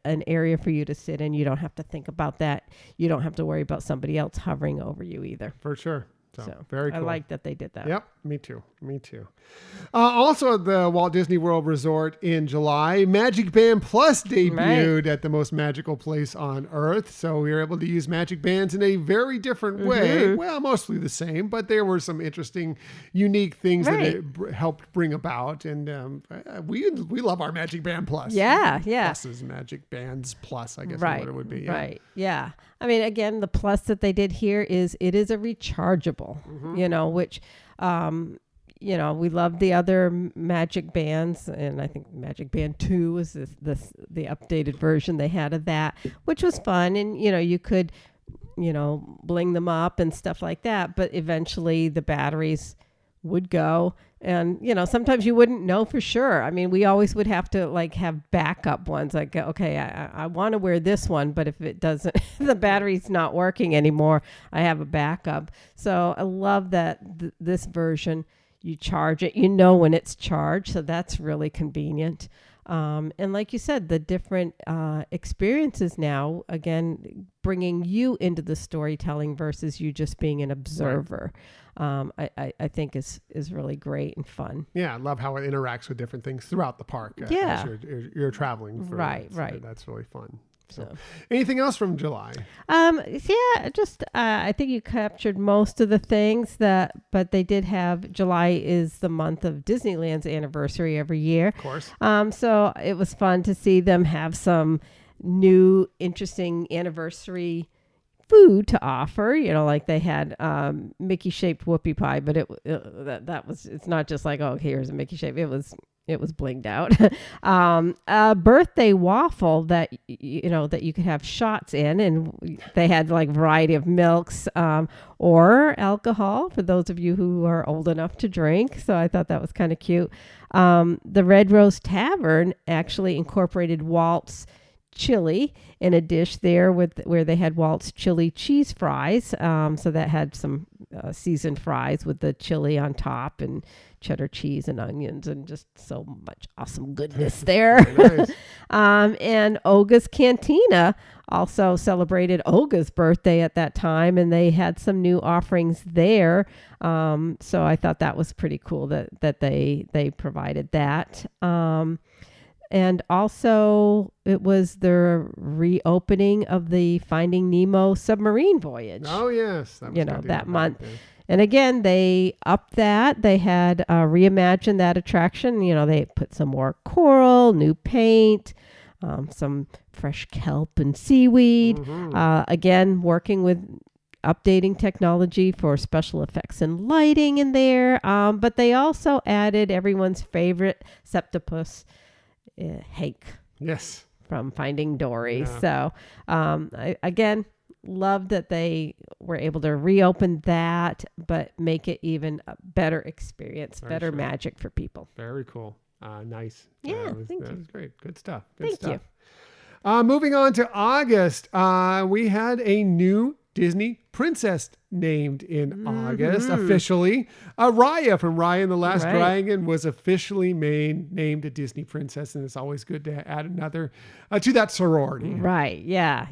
an area for you to sit in. You don't have to think about that. You don't have to worry about somebody else hovering over you either. For sure. So very cool. I like that they did that. Yep, me too. Also at the Walt Disney World Resort in July, Magic Band Plus debuted at the most magical place on Earth. So we were able to use Magic Bands in a very different way. Well, mostly the same, but there were some interesting, unique things that it helped bring about. And we love our Magic Band Plus. Yeah. Plus is Magic Bands Plus, I guess is what it would be. Yeah. Right, yeah. I mean, again, the plus that they did here is it is a rechargeable, which, we love the other Magic Bands, and I think Magic Band 2 was the updated version they had of that, which was fun. And, you could, bling them up and stuff like that. But eventually the batteries would go. And, sometimes you wouldn't know for sure. I mean, we always would have to have backup ones. Like, okay, I want to wear this one, but if it doesn't, the battery's not working anymore, I have a backup. So I love that this version, you charge it, when it's charged. So that's really convenient. And like you said, the different experiences now, again, bringing you into the storytelling versus you just being an observer. I think is really great and fun. Yeah, I love how it interacts with different things throughout the park. As you're traveling. Right. That's really fun. So, anything else from July? I think you captured most of the things but they did have, July is the month of Disneyland's anniversary every year. Of course. So it was fun to see them have some new, interesting anniversary food to offer, like they had Mickey shaped whoopie pie, but it's not just like, oh, here's a Mickey shape. It was blinged out. A birthday waffle that you could have shots in, and they had variety of milks or alcohol for those of you who are old enough to drink. So I thought that was kind of cute. The Red Rose Tavern actually incorporated Walt's chili in a dish there where they had Walt's chili cheese fries. So that had some seasoned fries with the chili on top and cheddar cheese and onions and just so much awesome goodness there. Nice. And Olga's Cantina also celebrated Olga's birthday at that time, and they had some new offerings there. So I thought that was pretty cool that they provided that. And also, it was the reopening of the Finding Nemo submarine voyage. Oh, yes. That month. And again, they upped that. They had reimagined that attraction. They put some more coral, new paint, some fresh kelp and seaweed. Again, working with updating technology for special effects and lighting in there. But they also added everyone's favorite septopus, Hank. Yes. From Finding Dory. Yeah. So, I again love that they were able to reopen that, but make it even a better experience, better magic for people. Very cool. Nice. Yeah, that was great. Good stuff. Thank you. Moving on to August, we had a new Disney princess named in August officially. Raya from Raya and the Last Dragon was officially named a Disney princess, and it's always good to add another to that sorority. Right? Yeah.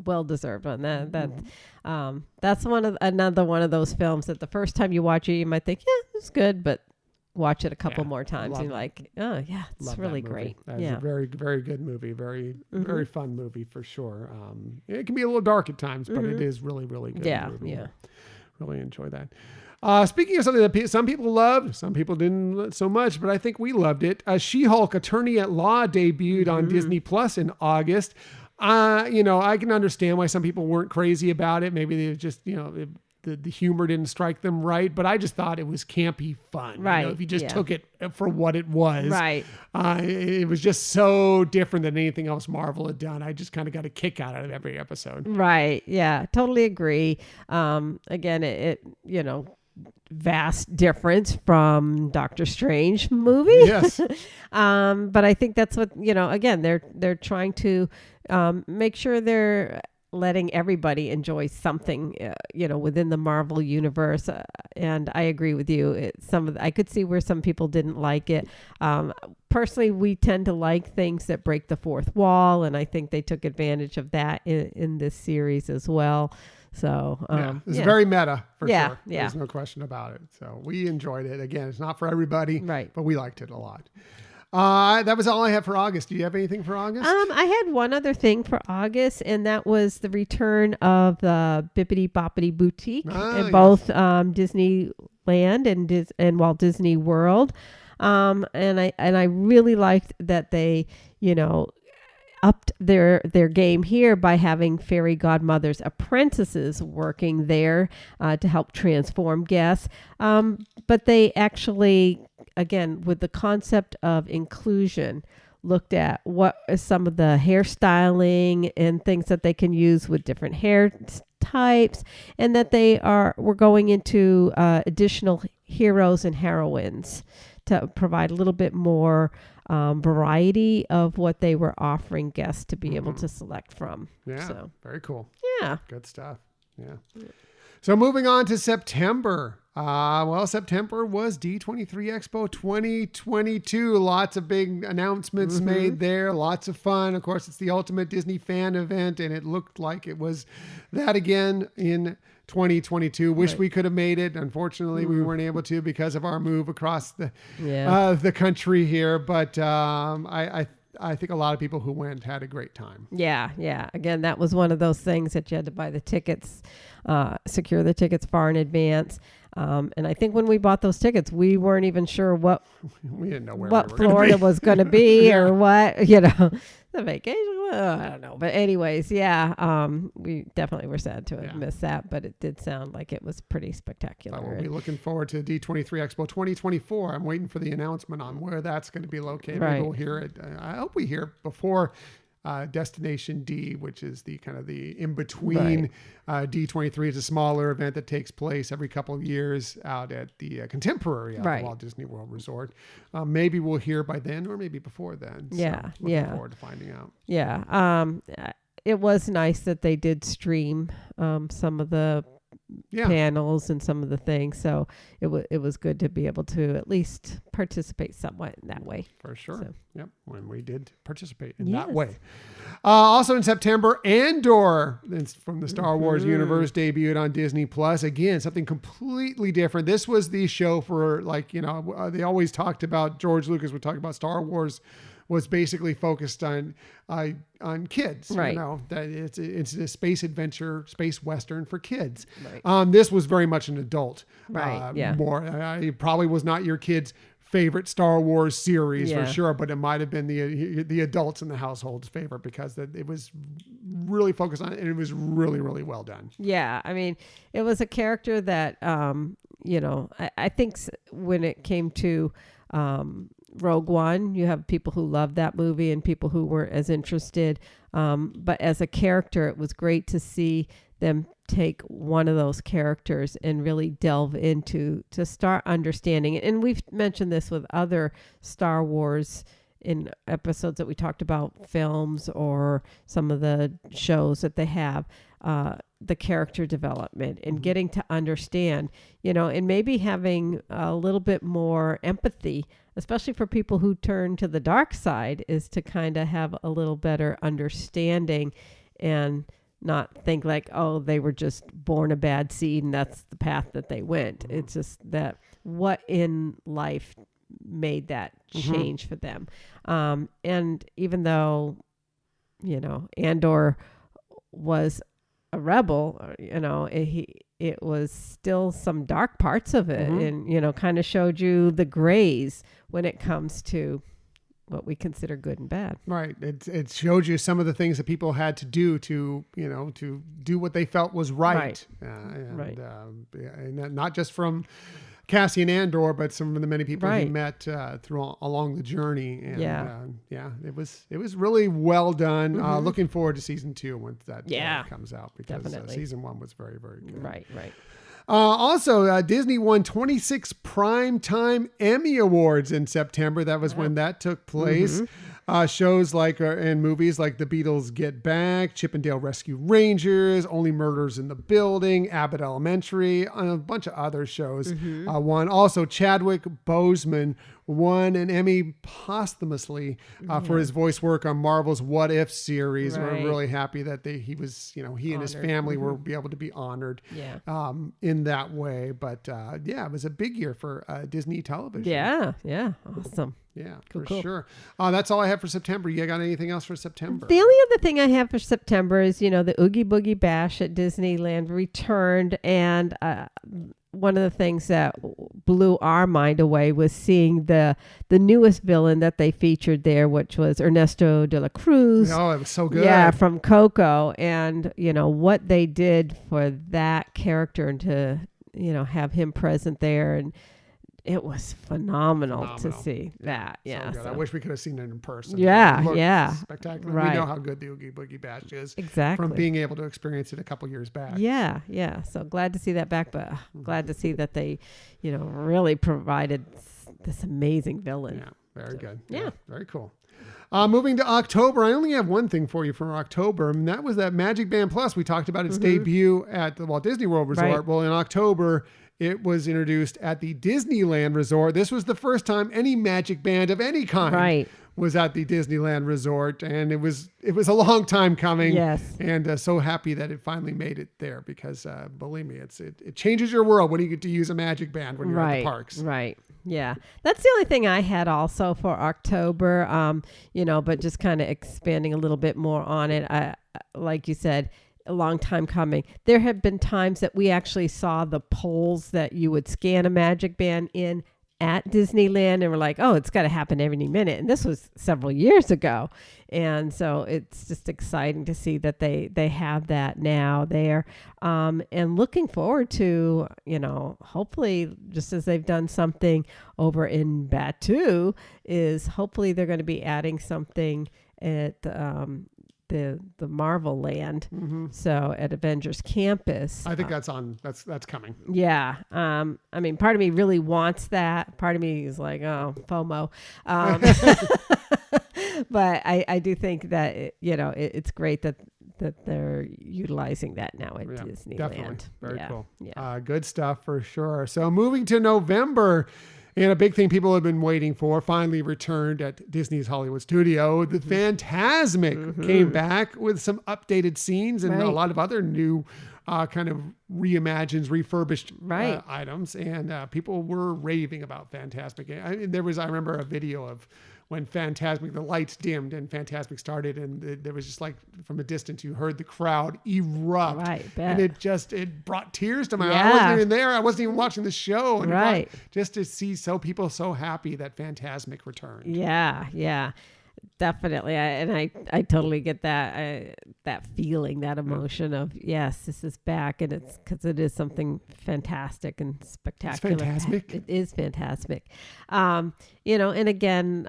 Well deserved on that. That's another one of those films that the first time you watch it, you might think, yeah, it's good, but watch it a couple Yeah, more times and love like, oh yeah, it's Love really that movie. great. That's Yeah. a very, very good movie. Very, very fun movie for sure. It can be a little dark at times, but it is really, really good Yeah, movie. yeah. Really enjoy that. Speaking of something that some people loved, some people didn't so much, but I think we loved it. She-Hulk Attorney at Law debuted on Disney Plus in August. I can understand why some people weren't crazy about it. Maybe they just, the humor didn't strike them right, but I just thought it was campy fun. Right. If you just took it for what it was. Right. It was just so different than anything else Marvel had done. I just kind of got a kick out of every episode. Right. Yeah, totally agree. Again, it vast difference from Doctor Strange movie. Yes. But I think that's what, again, they're trying to make sure they're letting everybody enjoy something, within the Marvel universe. And I agree with you. I could see where some people didn't like it. Personally, we tend to like things that break the fourth wall. And I think they took advantage of that in this series as well. So, it's very meta for sure. Yeah. There's no question about it. So we enjoyed it. Again, it's not for everybody, Right. but we liked it a lot. That was all I had for August. Do you have anything for August? I had one other thing for August, and that was the return of the Bippity Boppity Boutique in both Disneyland and Walt Disney World. And I really liked that they, upped their game here by having fairy godmothers apprentices working there to help transform guests. But they actually, again, with the concept of inclusion, looked at what is some of the hairstyling and things that they can use with different hair types, and that we're going into additional heroes and heroines to provide a little bit more variety of what they were offering guests to be able to select from. Yeah, So, very cool. yeah. Good stuff. Yeah. So moving on to September. September was D23 Expo 2022. Lots of big announcements made there. Lots of fun. Of course, it's the ultimate Disney fan event, and it looked like it was that again in 2022. Wish we could have made it. Unfortunately, we weren't able to because of our move across the country here. But I think a lot of people who went had a great time. Yeah, yeah. Again, that was one of those things that you had to buy the tickets, secure the tickets far in advance. And I think when we bought those tickets, we weren't even sure what we didn't know what Florida was going to be or what, the vacation. Well, I don't know. But anyways, we definitely were sad to have missed that, but it did sound like it was pretty spectacular. We'll be looking forward to D23 Expo 2024. I'm waiting for the announcement on where that's going to be located. Right. Maybe we'll hear it. I hope we hear before Destination D, which is the kind of the in-between. D23 is a smaller event that takes place every couple of years out at the Contemporary at the Walt Disney World Resort. Maybe we'll hear by then or maybe before then. Yeah. So looking forward to finding out. Yeah. It was nice that they did stream some of the panels and some of the things. So it was good to be able to at least participate somewhat in that way. For sure. So. Yep. When we did participate in that way. Also in September, Andor from the Star Wars universe debuted on Disney Plus. Again, something completely different. This was the show for they always talked about, George Lucas would talk about Star Wars was basically focused on kids, right? That it's a space adventure, space western for kids. Right. This was very much an adult, right? More. It probably was not your kid's favorite Star Wars series for sure, but it might have been the adults in the household's favorite because it was really focused on it, and it was really, really well done. Yeah, I mean, it was a character that I think when it came to Rogue One, you have people who loved that movie and people who weren't as interested. But as a character, it was great to see them take one of those characters and really delve into to start understanding it. And we've mentioned this with other Star Wars in episodes that we talked about films or some of the shows that they have, the character development and getting to understand, and maybe having a little bit more empathy, especially for people who turn to the dark side, is to kind of have a little better understanding and not think like, oh, they were just born a bad seed and that's the path that they went. It's just that what in life made that change for them. And even though, Andor was a rebel, it was still some dark parts of it, and kind of showed you the grays when it comes to what we consider good and bad. Right. It showed you some of the things that people had to do to do what they felt was right. And not just from Cassian Andor, but some of the many people he met along the journey. And it was really well done. Looking forward to season 2 when that comes out, because season 1 was very, very good. Right. Also, Disney won 26 Primetime Emmy Awards in September. That was when that took place. Shows like and movies like The Beatles Get Back, Chip and Dale Rescue Rangers, Only Murders in the Building, Abbott Elementary, and a bunch of other shows won. Also, Chadwick Boseman won an Emmy posthumously for his voice work on Marvel's What If series. We're really happy that he was, he and his family were be able to be honored in that way. But it was a big year for Disney television. Yeah. Awesome. Yeah, cool. Sure. That's all I have for September. You got anything else for September? The only other thing I have for September is, the Oogie Boogie Bash at Disneyland returned. And one of the things that blew our mind away was seeing the newest villain that they featured there, which was Ernesto de la Cruz. Oh, it was so good. Yeah, from Coco. And, what they did for that character and to, have him present there, and it was phenomenal to see that. Yeah. So I wish we could have seen it in person. Yeah. Spectacular. Right. We know how good the Oogie Boogie Bash is. Exactly. From being able to experience it a couple years back. Yeah. So glad to see that back, but glad to see that they, really provided this amazing villain. Yeah. Very good. Yeah. Very cool. Moving to October, I only have one thing for you for October, and that was that Magic Band Plus. We talked about its debut at the Walt Disney World Resort. Right. Well, in October, it was introduced at the Disneyland Resort. This was the first time any Magic Band of any kind was at the Disneyland Resort, and it was a long time coming. Yes. And so happy that it finally made it there, because believe me, it changes your world when you get to use a Magic Band when you're at the parks. Right. Yeah. That's the only thing I had also for October, but just kind of expanding a little bit more on it. Like you said, a long time coming. There have been times that we actually saw the poles that you would scan a Magic Band in at Disneyland, and we're like, oh, it's got to happen every minute. And this was several years ago. And so it's just exciting to see that they have that now there. And looking forward to, hopefully, just as they've done something over in Batu, is hopefully they're going to be adding something at the Marvel Land. So at Avengers Campus. I think that's coming. Yeah. Part of me really wants that. Part of me is like, oh, FOMO. But I do think that, it's great that they're utilizing that now at Disneyland. Definitely. Very cool. Yeah. Good stuff for sure. So moving to November, and a big thing people have been waiting for finally returned at Disney's Hollywood Studio. The Fantasmic came back with some updated scenes and a lot of other new kind of reimagines, refurbished items. And people were raving about Fantasmic. I remember a video of when Fantasmic, the lights dimmed and Fantasmic started, and there was just like from a distance, you heard the crowd erupt. Right, and it brought tears to my eyes. I wasn't even there. I wasn't even watching the show. And just to see people so happy that Fantasmic returned. Yeah. Definitely. I totally get that feeling, that emotion of, yes, this is back, and it's because it is something fantastic and spectacular. It's fantastic. It is fantastic. And again,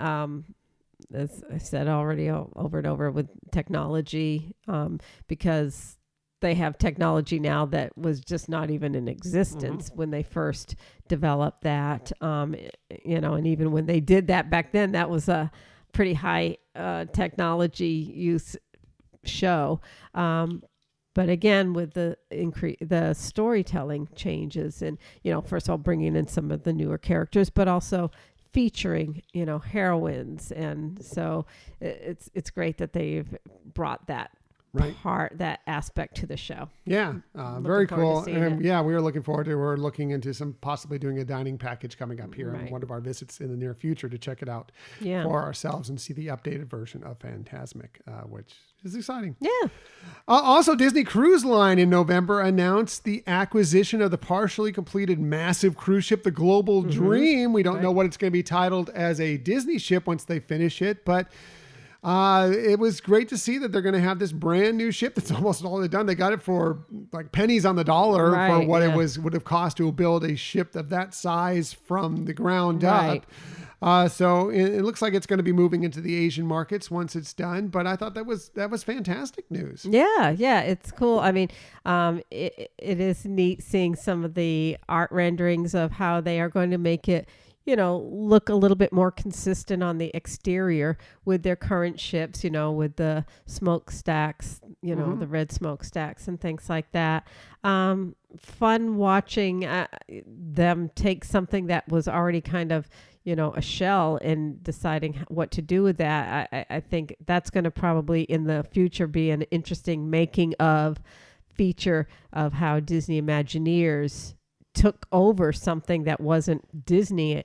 as I said already over and over with technology, because they have technology now that was just not even in existence when they first developed that, and even when they did that back then, that was a pretty high technology use show. But again, with the storytelling changes and, first of all, bringing in some of the newer characters, but also featuring, heroines. And so it's great that they've brought that that aspect to the show. Yeah, very cool. And it. we are looking forward to. We're looking into possibly doing a dining package coming up here in one of our visits in the near future to check it out for ourselves and see the updated version of Fantasmic, which is exciting. Yeah. Also, Disney Cruise Line in November announced the acquisition of the partially completed massive cruise ship, the Global Dream. We don't know what it's going to be titled as a Disney ship once they finish it, but it was great to see that they're going to have this brand new ship that's almost all they've done. They got it for like pennies on the dollar for what it would have cost to build a ship of that size from the ground up. So it looks like it's going to be moving into the Asian markets once it's done. But I thought that was fantastic news. Yeah, it's cool. I mean, it is neat seeing some of the art renderings of how they are going to make it, look a little bit more consistent on the exterior with their current ships, with the smokestacks, the red smokestacks and things like that. Fun watching them take something that was already kind of, a shell and deciding what to do with that. I think that's going to probably in the future be an interesting making of feature of how Disney Imagineers took over something that wasn't Disney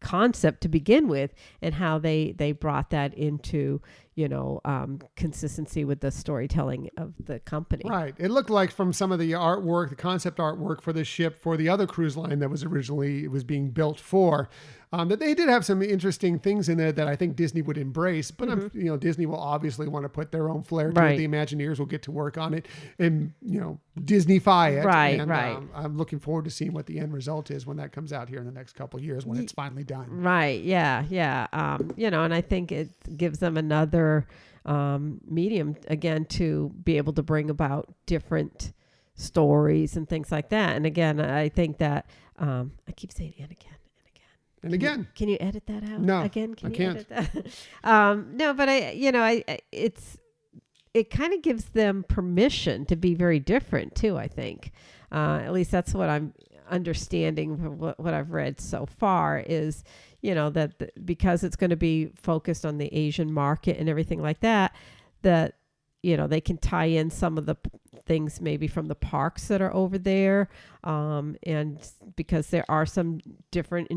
concept to begin with, and how they brought that into consistency with the storytelling of the company. Right. It looked like from some of the artwork, the concept artwork for the ship for the other cruise line that was originally being built for, that they did have some interesting things in there that I think Disney would embrace. But Disney will obviously want to put their own flair to it. The Imagineers will get to work on it and Disney-fy it. Right. I'm looking forward to seeing what the end result is when that comes out here in the next couple of years when it's finally done. Right. Yeah. And I think it gives them another medium again to be able to bring about different stories and things like that. And again, I think that I keep saying and again. And again, can you edit that out? No, again, I can't. Edit that? No, but it kind of gives them permission to be very different too. I think, at least that's what I'm understanding from what I've read so far is, that because it's going to be focused on the Asian market and everything like that, that they can tie in some of the things maybe from the parks that are over there, and because there are some different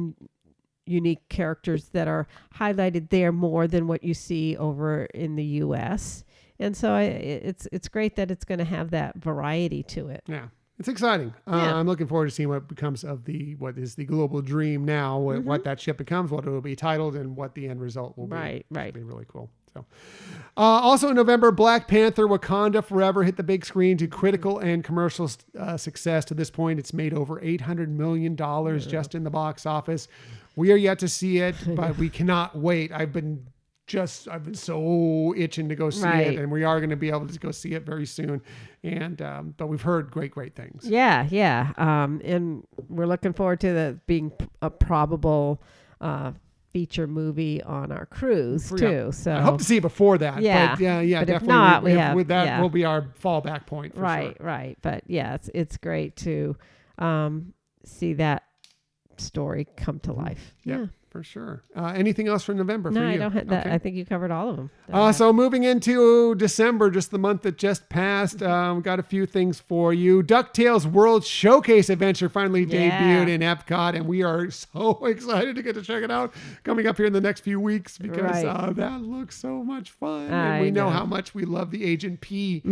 unique characters that are highlighted there more than what you see over in the U.S. And so it's great that it's going to have that variety to it. Yeah, it's exciting. I'm looking forward to seeing what becomes of what is the Global Dream now, what that ship becomes, what it will be titled, and what the end result will be. Right. It'll be really cool. So, also in November, Black Panther: Wakanda Forever hit the big screen to critical and commercial success. To this point, it's made over $800 million just in the box office. We are yet to see it, but we cannot wait. I've been so itching to go see it, and we are going to be able to go see it very soon. And but we've heard great things. Yeah. And we're looking forward to that being a probable feature movie on our cruise too. So I hope to see it before that. Yeah, but definitely. If not, will be our fallback point. For sure. Right. But yeah, it's great to see that story come to life. Yeah. For sure. Anything else for November? No, for you? I don't have that. Okay. I think you covered all of them. So moving into December, just the month that just passed, got a few things for you. DuckTales World Showcase Adventure finally debuted in Epcot, and we are so excited to get to check it out coming up here in the next few weeks because that looks so much fun. And we know how much we love the Agent P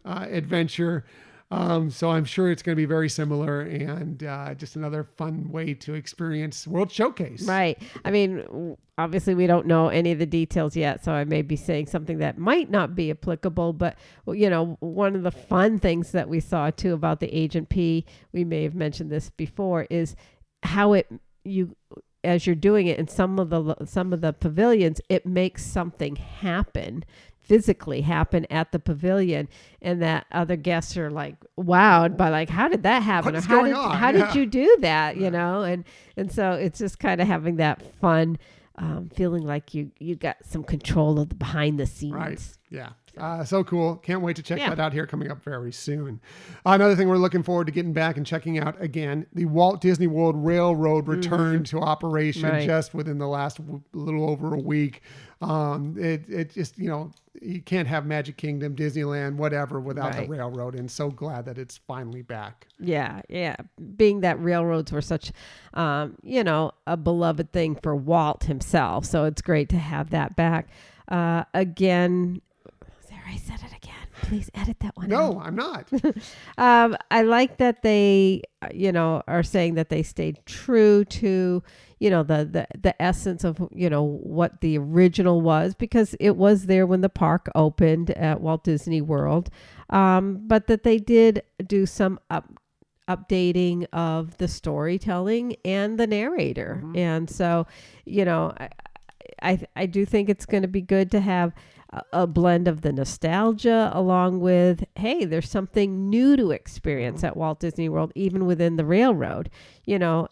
adventure. So I'm sure it's going to be very similar and just another fun way to experience World Showcase. Right. I mean, obviously we don't know any of the details yet, so I may be saying something that might not be applicable, but one of the fun things that we saw too about the Agent P, we may have mentioned this before, is how as you're doing it in some of the pavilions, it makes something physically happen at the pavilion, and that other guests are like wowed by like, how did that happen? What's or going on? How did you do that? And so it's just kind of having that fun feeling like you got some control of the behind the scenes. Right. Yeah. So cool. Can't wait to check that out here coming up very soon. Another thing we're looking forward to getting back and checking out again, the Walt Disney World Railroad returned to operation just within the last little over a week. It just, you can't have Magic Kingdom, Disneyland, whatever without the Right. railroad. And so glad that it's finally back. Yeah, yeah. Being that railroads were such, a beloved thing for Walt himself. So it's great to have that back. Again, there, I said it again. Please edit that one out. No, I'm not. I like that they, are saying that they stayed true to, the essence of, what the original was, because it was there when the park opened at Walt Disney World. But that they did do some updating of the storytelling and the narrator. Mhm. And so, I do think it's going to be good to have a blend of the nostalgia along with, hey, there's something new to experience at Walt Disney World, even within the railroad, and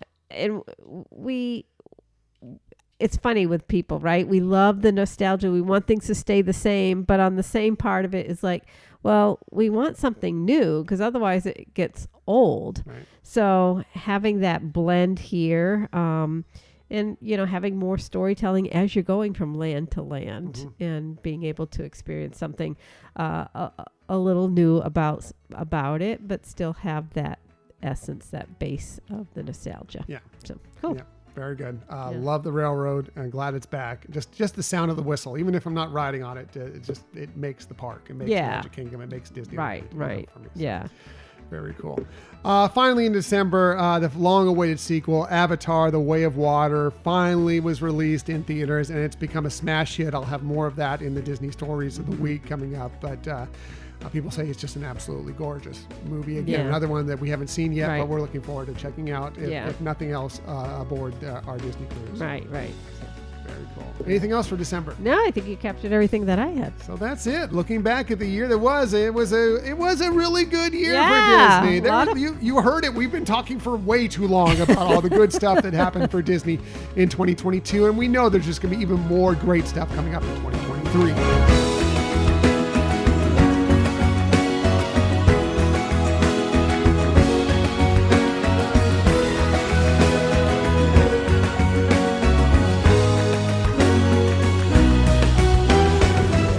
it's funny with people, right? We love the nostalgia. We want things to stay the same, but on the same part of it is like, well, we want something new because otherwise it gets old. Right. So having that blend here, and, having more storytelling as you're going from land to land and being able to experience something a little new about it, but still have that essence, that base of the nostalgia. Yeah. So cool. Yeah. Very good. Love the railroad. I'm glad it's back. Just the sound of the whistle, even if I'm not riding on it, it makes the park. It makes Magic Kingdom. It makes Disney. Right. For me. So Yeah. Very cool. Finally, in December, the long-awaited sequel, Avatar: The Way of Water, finally was released in theaters, and it's become a smash hit. I'll have more of that in the Disney Stories of the Week coming up, but people say it's just an absolutely gorgeous movie. Again, another one that we haven't seen yet, but we're looking forward to checking out, if nothing else, aboard our Disney cruise. Right. Very cool. Anything else for December? No, I think you captured everything that I had. So that's it. Looking back at the year that was, it was a really good year Yeah, for Disney. You heard it. We've been talking for way too long about all the good stuff that happened for Disney in 2022, and we know there's just going to be even more great stuff coming up in 2023.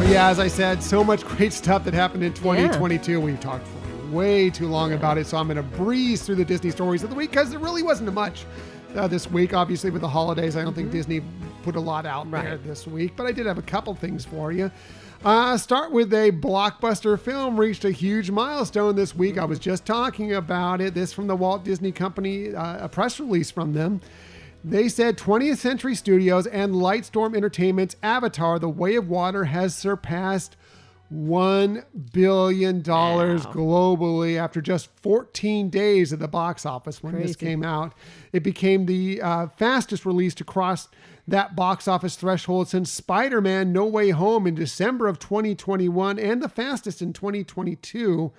Yeah, as I said, so much great stuff that happened in 2022. Yeah. We've talked for way too long about it, so I'm going to breeze through the Disney Stories of the Week because there really wasn't much this week. Obviously, with the holidays, I don't think Disney put a lot out there this week, but I did have a couple things for you. Start with a blockbuster film reached a huge milestone this week. I was just talking about it. This from the Walt Disney Company, a press release from them. They said 20th Century Studios and Lightstorm Entertainment's Avatar: The Way of Water has surpassed $1 billion globally after just 14 days at the box office when this came out. It became the fastest release to cross that box office threshold since Spider-Man: No Way Home in December of 2021, and the fastest in 2022.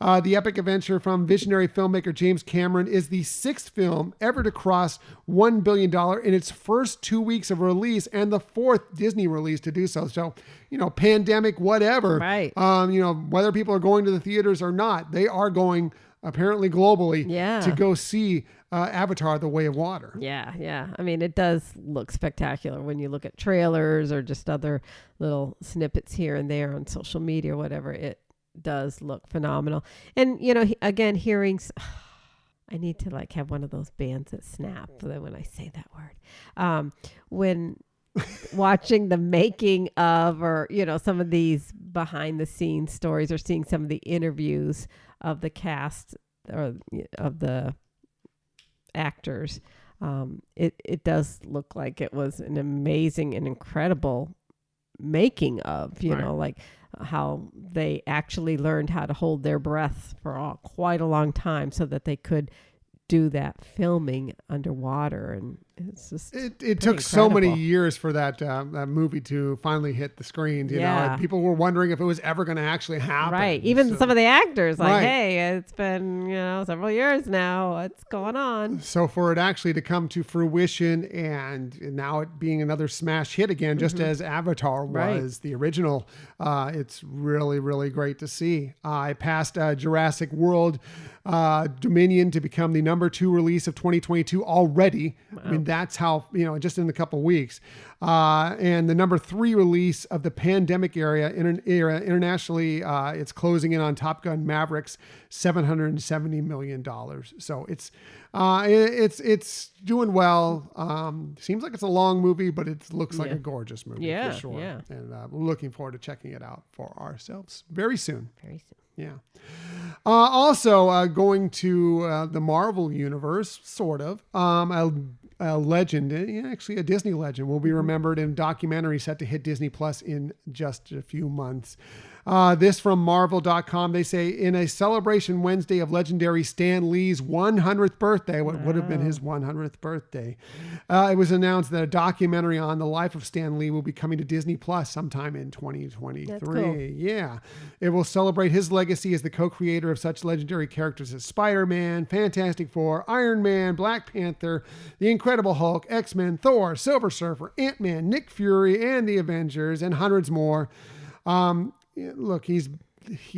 The epic adventure from visionary filmmaker James Cameron is the sixth film ever to cross $1 billion in its first 2 weeks of release, and the fourth Disney release to do so. So, pandemic, whatever, whether people are going to the theaters or not, they are going apparently globally to go see Avatar: The Way of Water. Yeah. I mean, it does look spectacular when you look at trailers or just other little snippets here and there on social media or whatever. It does look phenomenal. And, again, hearing... I need to have one of those bands that snap when I say that word. When watching the making of, or, some of these behind the scenes stories, or seeing some of the interviews of the cast or of the actors, it does look like it was an amazing and incredible making of, how they actually learned how to hold their breath for quite a long time so that they could do that filming underwater. And it's just it took so many years for that movie to finally hit the screens. You know, and people were wondering if it was ever going to actually happen. Right. Even some of the actors, hey, it's been several years now. What's going on? So for it actually to come to fruition, and now it being another smash hit again, just as Avatar was the original, it's really, really great to see. I passed Jurassic World Dominion to become the number 2 release of 2022 already. I mean, that's how, just in a couple of weeks. And the number 3 release of the pandemic era internationally, it's closing in on Top Gun Maverick's $770 million. So it's doing well. Seems like it's a long movie, but it looks like a gorgeous movie for sure. Yeah. And we're looking forward to checking it out for ourselves very soon. Very soon. Yeah. Also, going to the Marvel universe, sort of. A legend, actually a Disney legend, will be remembered in a documentary set to hit Disney Plus in just a few months. This from Marvel.com. They say, in a celebration Wednesday of legendary Stan Lee's 100th birthday, what would have been his 100th birthday, it was announced that a documentary on the life of Stan Lee will be coming to Disney Plus sometime in 2023. That's cool. Yeah. It will celebrate his legacy as the co-creator of such legendary characters as Spider-Man, Fantastic Four, Iron Man, Black Panther, The Incredible Hulk, X-Men, Thor, Silver Surfer, Ant-Man, Nick Fury, and the Avengers, and hundreds more. Look, he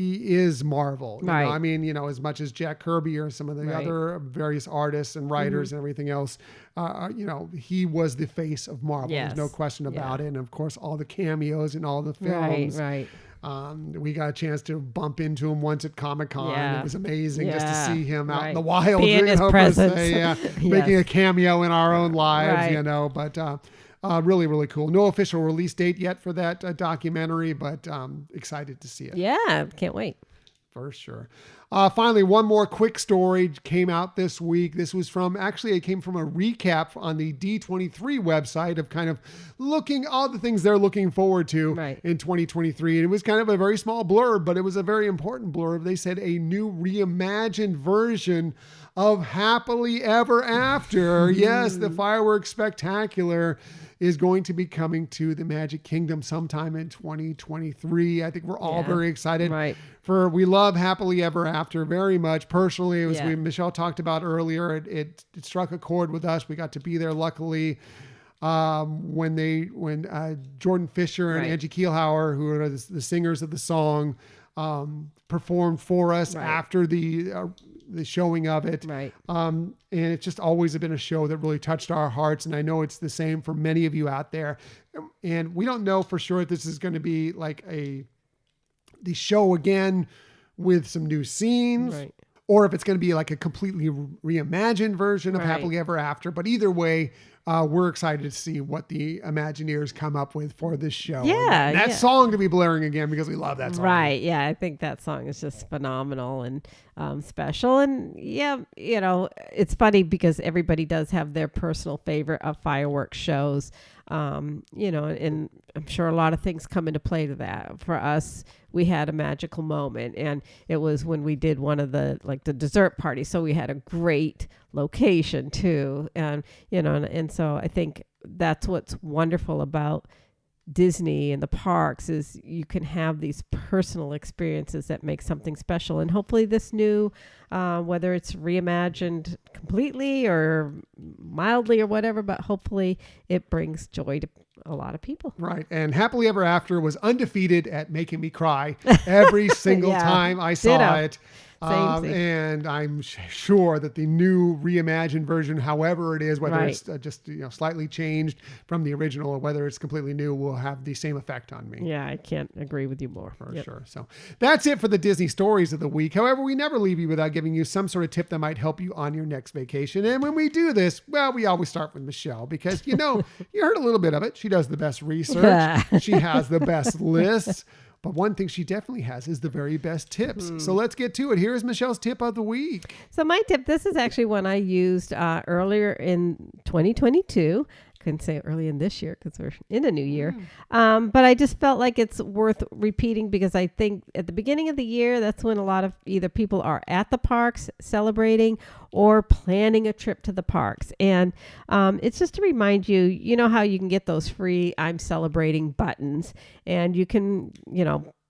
is Marvel. You know? I mean, as much as Jack Kirby or some of the other various artists and writers and everything else, he was the face of Marvel. Yes. There's no question about it. And of course, all the cameos and all the films. Right. We got a chance to bump into him once at Comic-Con. Yeah. It was amazing just to see him out in the wild. Be in his presence. Making a cameo in our own lives, but really, really cool. No official release date yet for that documentary, but excited to see it. Yeah, can't wait. For sure. Finally, one more quick story came out this week. This was it came from a recap on the D23 website of kind of all the things they're looking forward to in 2023. And it was kind of a very small blurb, but it was a very important blurb. They said a new reimagined version of Happily Ever After. Yes, the fireworks spectacular is going to be coming to the Magic Kingdom sometime in 2023. I think we're all very excited we love Happily Ever After very much. Personally, it was Michelle talked about earlier. It struck a chord with us. We got to be there, luckily, when Jordan Fisher and Angie Kielhauer, who are the singers of the song, performed for us after the showing of it. And it's just always been a show that really touched our hearts. And I know it's the same for many of you out there. And we don't know for sure if this is going to be like the show again with some new scenes, or if it's going to be like a completely reimagined version of Happily Ever After. But either way, we're excited to see what the Imagineers come up with for this show. Yeah. And that song to be blaring again because we love that song. Right. Yeah. I think that song is just phenomenal and special. And it's funny because everybody does have their personal favorite of fireworks shows. And I'm sure a lot of things come into play to that. For us, we had a magical moment, and it was when we did one of the dessert parties. So we had a great location too. And so I think that's what's wonderful about Disney and the parks is you can have these personal experiences that make something special. And hopefully this new, whether it's reimagined completely or mildly or whatever, but hopefully it brings joy to a lot of people. Right. And Happily Ever After was undefeated at making me cry every single time I saw it. Same. And I'm sure that the new reimagined version, however it is, whether it's just slightly changed from the original or whether it's completely new, will have the same effect on me. Yeah, I can't agree with you more. For sure. So that's it for the Disney stories of the week. However, we never leave you without giving you some sort of tip that might help you on your next vacation. And when we do this, well, we always start with Michelle because, you heard a little bit of it. She does the best research. She has the best lists. But one thing she definitely has is the very best tips. So let's get to it. Here's Michelle's tip of the week. So my tip, this is actually one I used earlier in 2022. Couldn't say early in this year because we're in a new year. But I just felt like it's worth repeating because I think at the beginning of the year, that's when a lot of either people are at the parks celebrating or planning a trip to the parks. And it's just to remind you, you know how you can get those free I'm celebrating buttons and you can,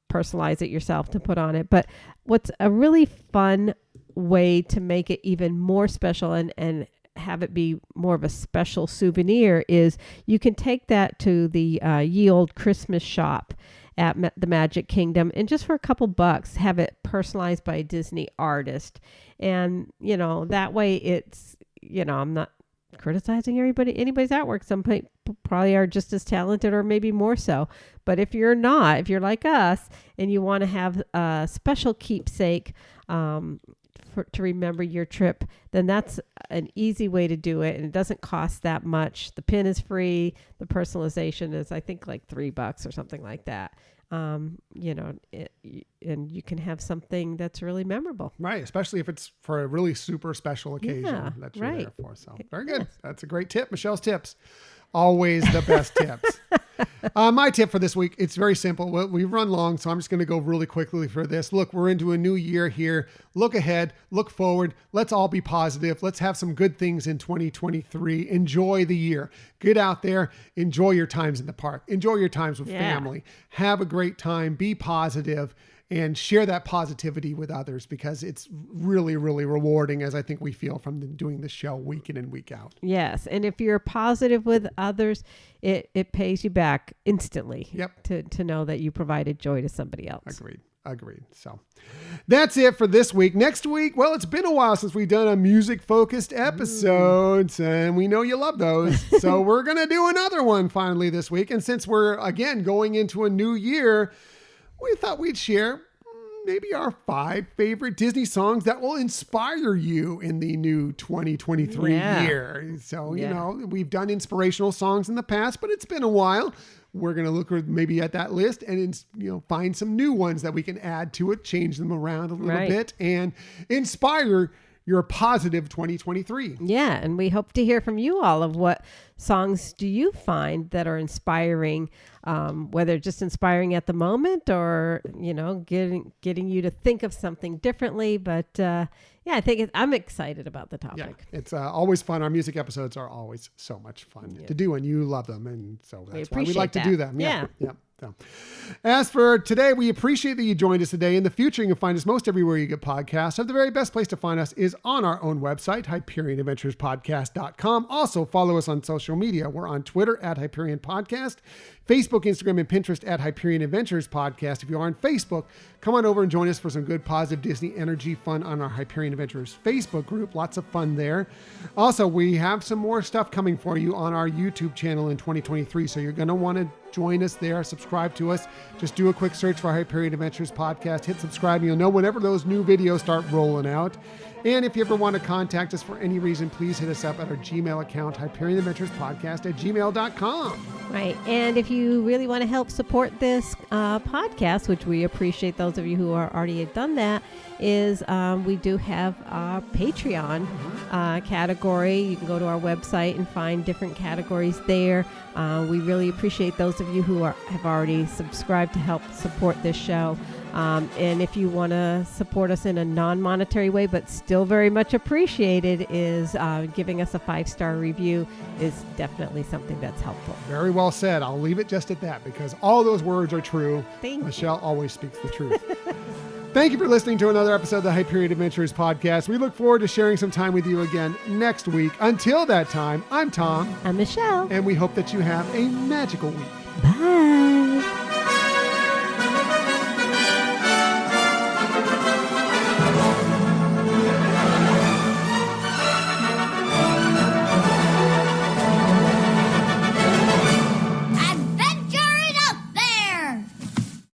personalize it yourself to put on it. But what's a really fun way to make it even more special and have it be more of a special souvenir is you can take that to the Ye Olde Christmas shop at the Magic Kingdom and just for a couple bucks have it personalized by a Disney artist. And, that way it's, I'm not criticizing anybody's artwork. Some people probably are just as talented or maybe more so. But if you're not, if you're like us and you want to have a special keepsake to remember your trip, then that's an easy way to do it. And it doesn't cost that much. The pin is free. The personalization is, I think, like $3 or something like that. And you can have something that's really memorable. Right. Especially if it's for a really super special occasion that you're there for. So very good. Yes. That's a great tip. Michelle's tips. Always the best tips. My tip for this week, it's very simple. We've run long, so I'm just going to go really quickly for this. Look, we're into a new year here. Look ahead, look forward. Let's all be positive. Let's have some good things in 2023. Enjoy the year. Get out there. Enjoy your times in the park. Enjoy your times with family. Have a great time. Be positive. And share that positivity with others, because it's really, really rewarding, as I think we feel from doing this show week in and week out. Yes. And if you're positive with others, it pays you back instantly. Yep. To know that you provided joy to somebody else. Agreed. So that's it for this week. Next week, well, it's been a while since we've done a music-focused episodes, and we know you love those. So we're going to do another one finally this week. And since we're, again, going into a new year, we thought we'd share maybe our 5 favorite Disney songs that will inspire you in the new 2023 year. So, you know, we've done inspirational songs in the past, but it's been a while. We're going to look maybe at that list and, find some new ones that we can add to it, change them around a little bit, and inspire your positive 2023. Yeah, and we hope to hear from you all of what songs do you find that are inspiring, whether just inspiring at the moment or, getting you to think of something differently. But I think I'm excited about the topic. Yeah, it's always fun. Our music episodes are always so much fun to do, and you love them. And so that's why we like to do them. Yeah. So, as for today, we appreciate that you joined us today. In the future, you can find us most everywhere you get podcasts. The very best place to find us is on our own website, HyperionAdventuresPodcast.com. Also, follow us on social media. We're on Twitter at Hyperion Podcast, Facebook, Instagram, and Pinterest at Hyperion Adventures Podcast. If you are on Facebook, come on over and join us for some good positive Disney energy fun on our Hyperion Adventures Facebook group. Lots of fun there. Also, we have some more stuff coming for you on our YouTube channel in 2023, so you're going to want to join us there, subscribe to us. Just do a quick search for Hyperion Adventures Podcast, hit subscribe, and you'll know whenever those new videos start rolling out. And if you ever want to contact us for any reason, please hit us up at our Gmail account, HyperionAdventuresPodcast@gmail.com. Right. And if you really want to help support this podcast, which we appreciate those of you who are already have done that, is we do have a Patreon category. You can go to our website and find different categories there. We really appreciate those of you who have already subscribed to help support this show. And if you want to support us in a non-monetary way, but still very much appreciated, is giving us a 5-star review is definitely something that's helpful. Very well said. I'll leave it just at that, because all those words are true. Thank you. Michelle always speaks the truth. Thank you for listening to another episode of the Hyperion Adventures Podcast. We look forward to sharing some time with you again next week. Until that time, I'm Tom. I'm Michelle. And we hope that you have a magical week. Bye.